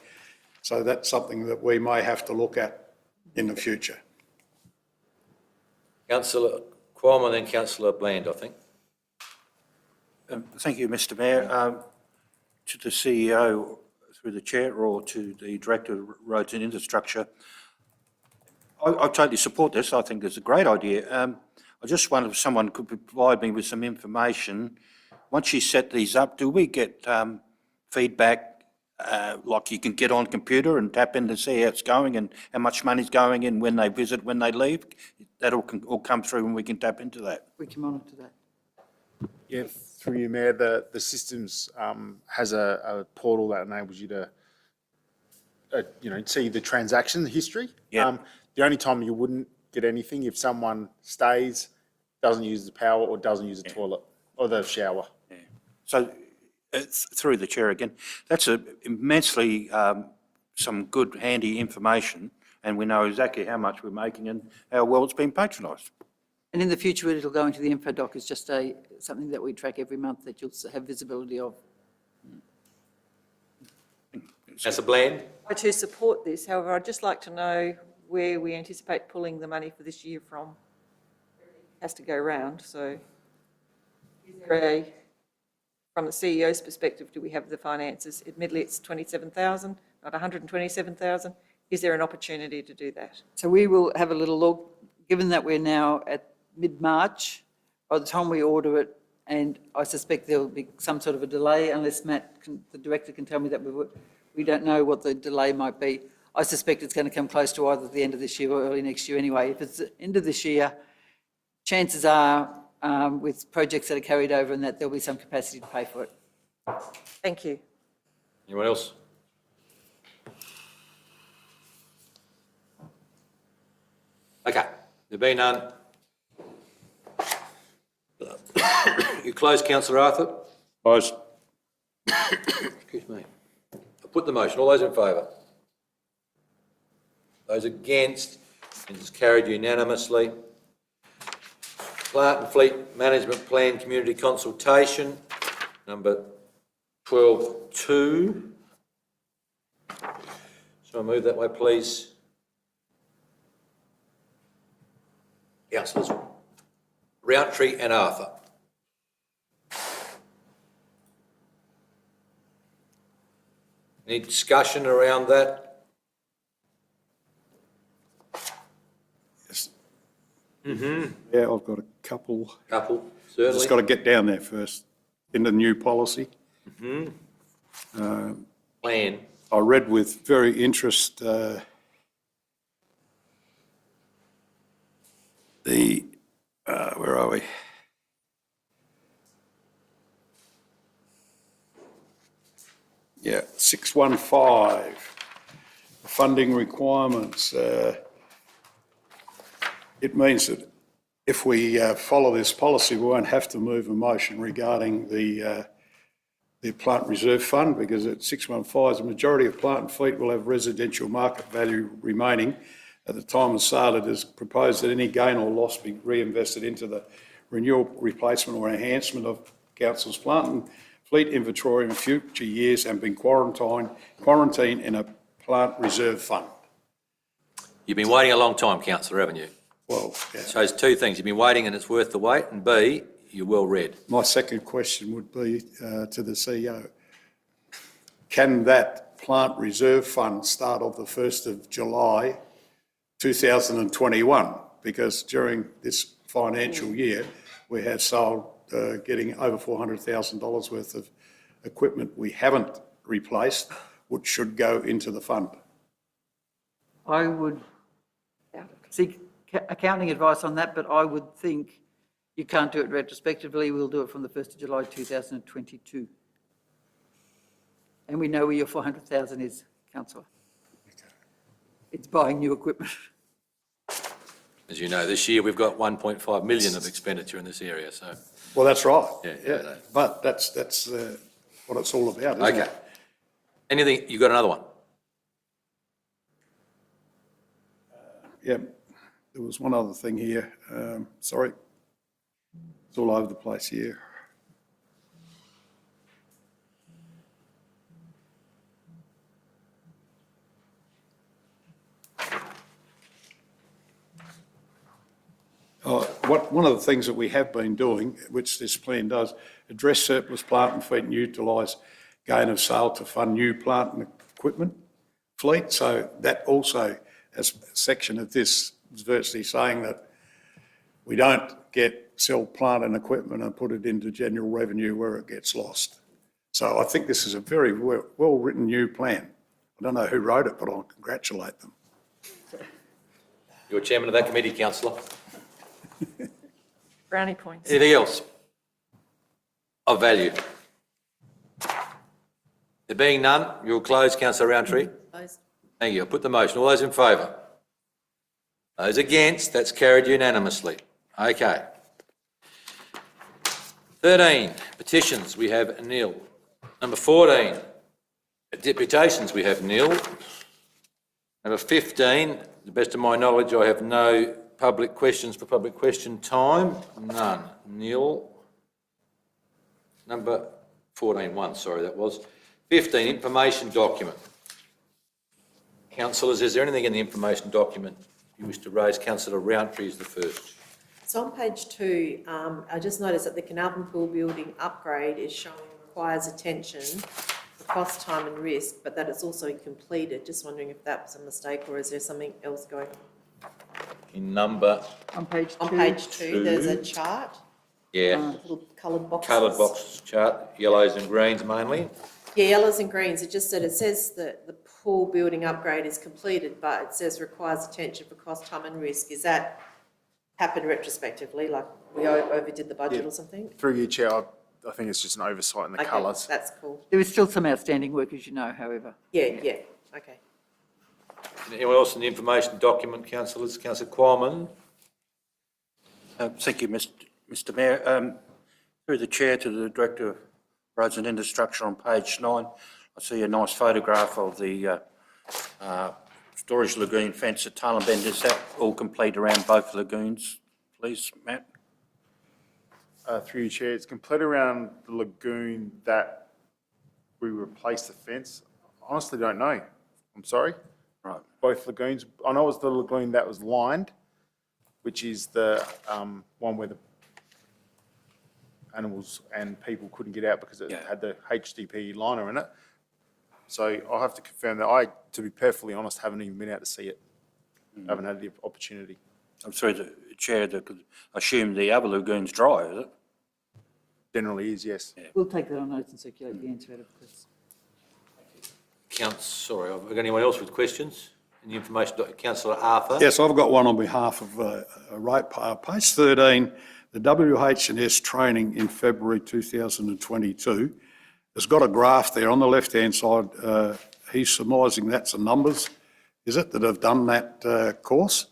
So that's something that we may have to look at in the future. Councillor Qualman, then Councillor Bland, I think. Thank you, Mr Mayor. To the CEO, through the chair, or to the Director of Roads and Infrastructure, I totally support this. I think it's a great idea. I just wonder if someone could provide me with some information. Once you set these up, do we get feedback, like you can get on computer and tap in to see how it's going and how much money's going in when they visit, when they leave? That all come through and we can tap into that. We can monitor that. Yeah, through you, Mayor, the systems has a portal that enables you to, see the transaction history. Yeah. The only time you wouldn't get anything if someone stays, doesn't use the power or doesn't use the toilet or the shower. Yeah. So, through the chair again, that's immensely some good, handy information, and we know exactly how much we're making and how well it's been patronised. And in the future, it'll go into the info doc as just something that we track every month that you'll have visibility of. Councillor Bland? I too support this, however, I'd just like to know where we anticipate pulling the money for this year from. It has to go round, so is there from the CEO's perspective, do we have the finances? Admittedly, it's 27,000, not 127,000. Is there an opportunity to do that? So we will have a little look, given that we're now at mid-March, by the time we order it, and I suspect there will be some sort of a delay unless the Director can tell me that we don't know what the delay might be. I suspect it's going to come close to either the end of this year or early next year anyway. If it's the end of this year, chances are, with projects that are carried over and that, there'll be some capacity to pay for it. Thank you. Anyone else? Okay, there being none. You close, Councillor Arthur? Close. Excuse me. I put the motion. All those in favour? Those against? It is carried unanimously. Plant and Fleet Management Plan Community Consultation, number 12.2. So I move that way, please. Councillors Rountree and Arthur. Any discussion around that? Yeah, I've got a couple. Couple, Just certainly. got to get down there first, in the new policy. Plan. I read with very interest where are we? Yeah, 615, funding requirements. It means that if we follow this policy, we won't have to move a motion regarding the plant reserve fund, because at 615, the majority of plant and fleet will have residential market value remaining at the time of sale. It is proposed that any gain or loss be reinvested into the renewal, replacement or enhancement of council's plant and fleet inventory in future years and been quarantined in a plant reserve fund. You've been waiting a long time, Councillor, haven't you? Well, yeah. Shows two things. You've been waiting and it's worth the wait, and B, you're well read. My second question would be to the CEO. Can that plant reserve fund start off the 1st of July 2021? Because during this financial year, we have sold getting over $400,000 worth of equipment we haven't replaced, which should go into the fund. I would seek accounting advice on that, but I would think you can't do it retrospectively. We'll do it from the 1st of July 2022. And we know where your 400,000 is, councillor. It's buying new equipment. As you know, this year we've got 1.5 million of expenditure in this area, so. Well, that's right. Yeah. But that's what it's all about, isn't Okay. it? Anything, you got another one? Yeah, there was one other thing here, sorry. It's all over the place here. One of the things that we have been doing, which this plan does, address surplus plant and fleet and utilise gain of sale to fund new plant and equipment fleet. So that also, as a section of this, is virtually saying that we don't sell plant and equipment and put it into general revenue where it gets lost. So I think this is a very well-written new plan. I don't know who wrote it, but I'll congratulate them. You're chairman of that committee, councillor. Brownie points. Anything else of value? There being none, you'll close, councillor Roundtree. Closed. Thank you. I'll put the motion. All those in favour? Those against? That's carried unanimously. Okay. 13, petitions, we have nil. Number 14, deputations, we have nil. Number 15, to the best of my knowledge, I have no public questions for public question time. None. Nil. Number 14, sorry, that was. 15, information document. Councillors, is there anything in the information document you wish to raise? Councillor Roundtree is the first. So on page 2, I just noticed that the Carnarvon Pool building upgrade is showing requires attention for cost, time and risk, but that it's also completed. Just wondering if that was a mistake or is there something else going on? In number, On page 2. On page 2, there's a chart, yeah, little coloured boxes. coloured box chart, yellows and greens mainly. Yeah, yellows and greens. It just said, it says that the pool building upgrade is completed, but it says requires attention for cost, time and risk. Is that happened retrospectively, like we overdid the budget or something? Through you, Chair, I think it's just an oversight in the Okay, colours. that's cool. There is still some outstanding work, as you know, however. Yeah, okay. Anyone else in the information document, councillors? Councillor Qualman? Thank you, Mr Mayor. Through the chair to the Director of Roads and Infrastructure on page 9, I see a nice photograph of the storage lagoon fence at Tailem Bend. Is that all complete around both lagoons, please, Matt? Through you, Chair, it's complete around the lagoon that we replaced the fence. Honestly, don't know. I'm sorry. Right. Both lagoons. I know it was the lagoon that was lined, which is the one where the animals and people couldn't get out because it had the HDP liner in it. So I'll have to confirm that. I, to be perfectly honest, haven't even been out to see it. I haven't had the opportunity. I'm sorry, the chair, I assume the other lagoon's dry, is it? Generally is, yes. We'll take that on notice and circulate the answer out of this. Sorry, have I got anyone else with questions in the information document? Councillor Arthur? Yes, I've got one on behalf of ratepayer. Page 13, the WH&S training in February 2022. It's got a graph there on the left-hand side. He's surmising that's the numbers, is it, that have done that course?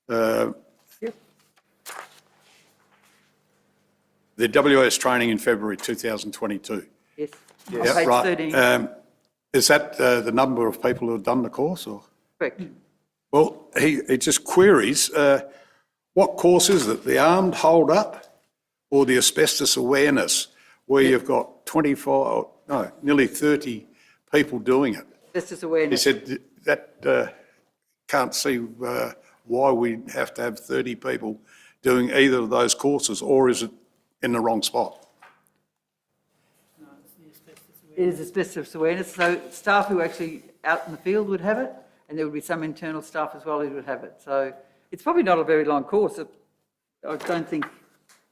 Yep. The WS training in February 2022. Yes. On Yeah, page right. 13. Is that the number of people who have done the course, or? Correct. Well, he just queries, what course is it? The armed hold up or the asbestos awareness, where you've got nearly 30 people doing it? That's just He awareness. said that can't see why we have to have 30 people doing either of those courses, or is it in the wrong spot? It is asbestos awareness, so staff who are actually out in the field would have it, and there would be some internal staff as well who would have it. So it's probably not a very long course. I don't think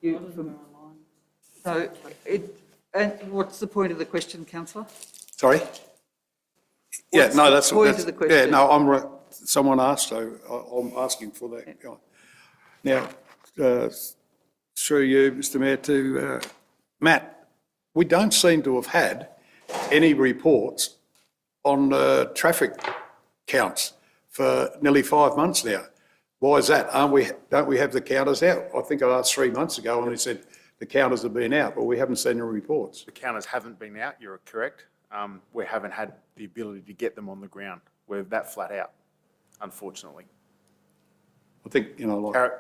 you... So and what's the point of the question, councillor? Sorry? Yeah, What's no, the that's... point of the question? Yeah, no, someone asked, so I'm asking for that. Yeah. Now, through you, Mr Mayor, to Matt, we don't seem to have had any reports on traffic counts for nearly 5 months now. Why is that? Don't we have the counters out? I think I asked 3 months ago and they said the counters have been out, but we haven't seen the reports. The counters haven't been out, you're correct. We haven't had the ability to get them on the ground. We're that flat out, unfortunately. I think, like,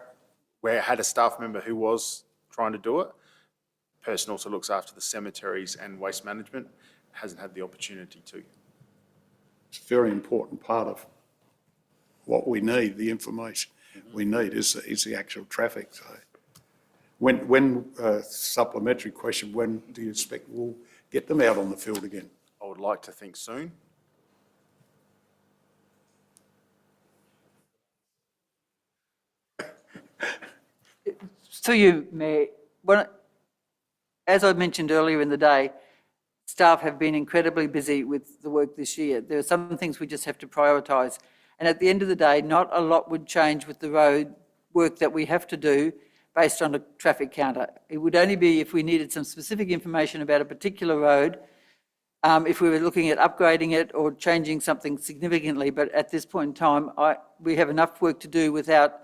We had a staff member who was trying to do it. Person also looks after the cemeteries and waste management, hasn't had the opportunity to. it's a very important part of what we need, the information we need is the actual traffic. So when supplementary question, when do you expect we'll get them out on the field again? I would like to think soon. Through you, Mayor, as I mentioned earlier in the day, staff have been incredibly busy with the work this year. There are some things we just have to prioritise. And at the end of the day, not a lot would change with the road work that we have to do based on a traffic counter. It would only be if we needed some specific information about a particular road, if we were looking at upgrading it or changing something significantly. But at this point in time, we have enough work to do without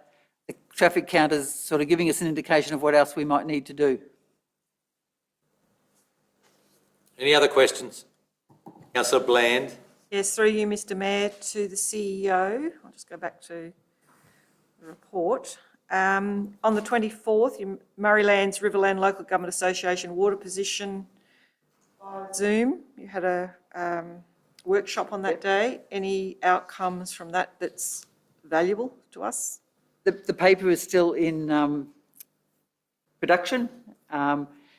the traffic counters sort of giving us an indication of what else we might need to do. Any other questions? Councillor Bland? Yes, through you, Mr Mayor, to the CEO. I'll just go back to the report. On the 24th, Murraylands Riverland Local Government Association water position via Zoom. You had a workshop on that day. Any outcomes from that that's valuable to us? The paper is still in production.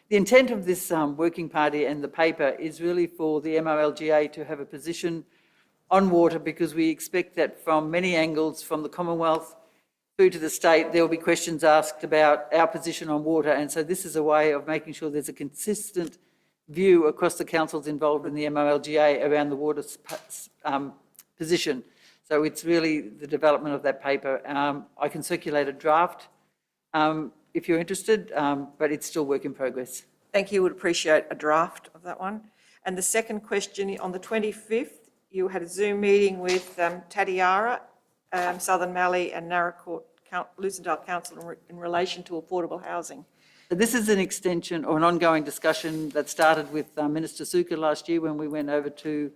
The intent of this working party and the paper is really for the MOLGA to have a position on water, because we expect that from many angles, from the Commonwealth through to the state, there will be questions asked about our position on water. And so this is a way of making sure there's a consistent view across the councils involved in the MOLGA around the water position. So it's really the development of that paper. I can circulate a draft if you're interested, but it's still work in progress. Thank you. Would appreciate a draft of that one. And the second question, on the 25th, you had a Zoom meeting with Tatiara, Southern Mallee and Naracoorte Lucendale Council in relation to affordable housing. This is an extension or an ongoing discussion that started with Minister Sukkar last year when we went over to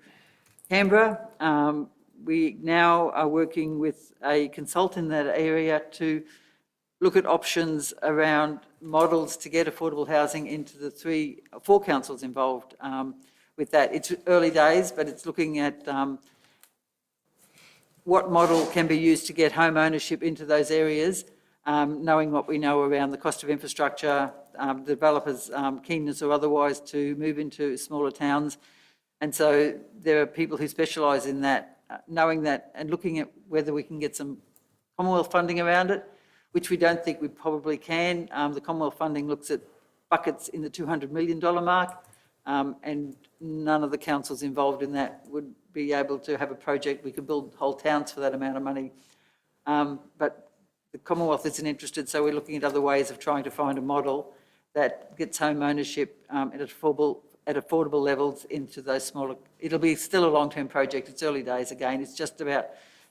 Canberra. We now are working with a consultant in that area to look at options around models to get affordable housing into the 4 councils involved with that. It's early days, but it's looking at what model can be used to get home ownership into those areas, knowing what we know around the cost of infrastructure, developers' keenness or otherwise to move into smaller towns. And so there are people who specialise in that, knowing that and looking at whether we can get some Commonwealth funding around it, which we don't think we probably can. The Commonwealth funding looks at buckets in the $200 million mark, and none of the councils involved in that would be able to have a project. We could build whole towns for that amount of money. But the Commonwealth isn't interested, so we're looking at other ways of trying to find a model that gets home ownership at affordable levels into those smaller. It'll be still a long-term project. It's early days again. It's just about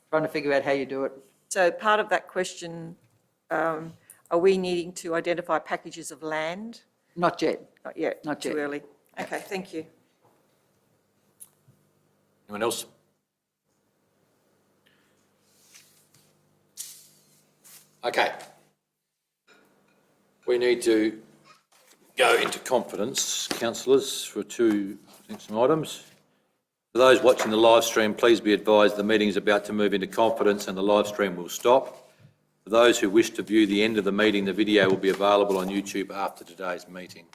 trying to figure out how you do it. So part of that question, are we needing to identify packages of land? Not yet. Not yet. Not Too yet. early. Okay, thank you. Anyone else? Okay. We need to go into confidence, councillors, for some items. For those watching the live stream, please be advised the meeting is about to move into confidence and the live stream will stop. For those who wish to view the end of the meeting, the video will be available on YouTube after today's meeting.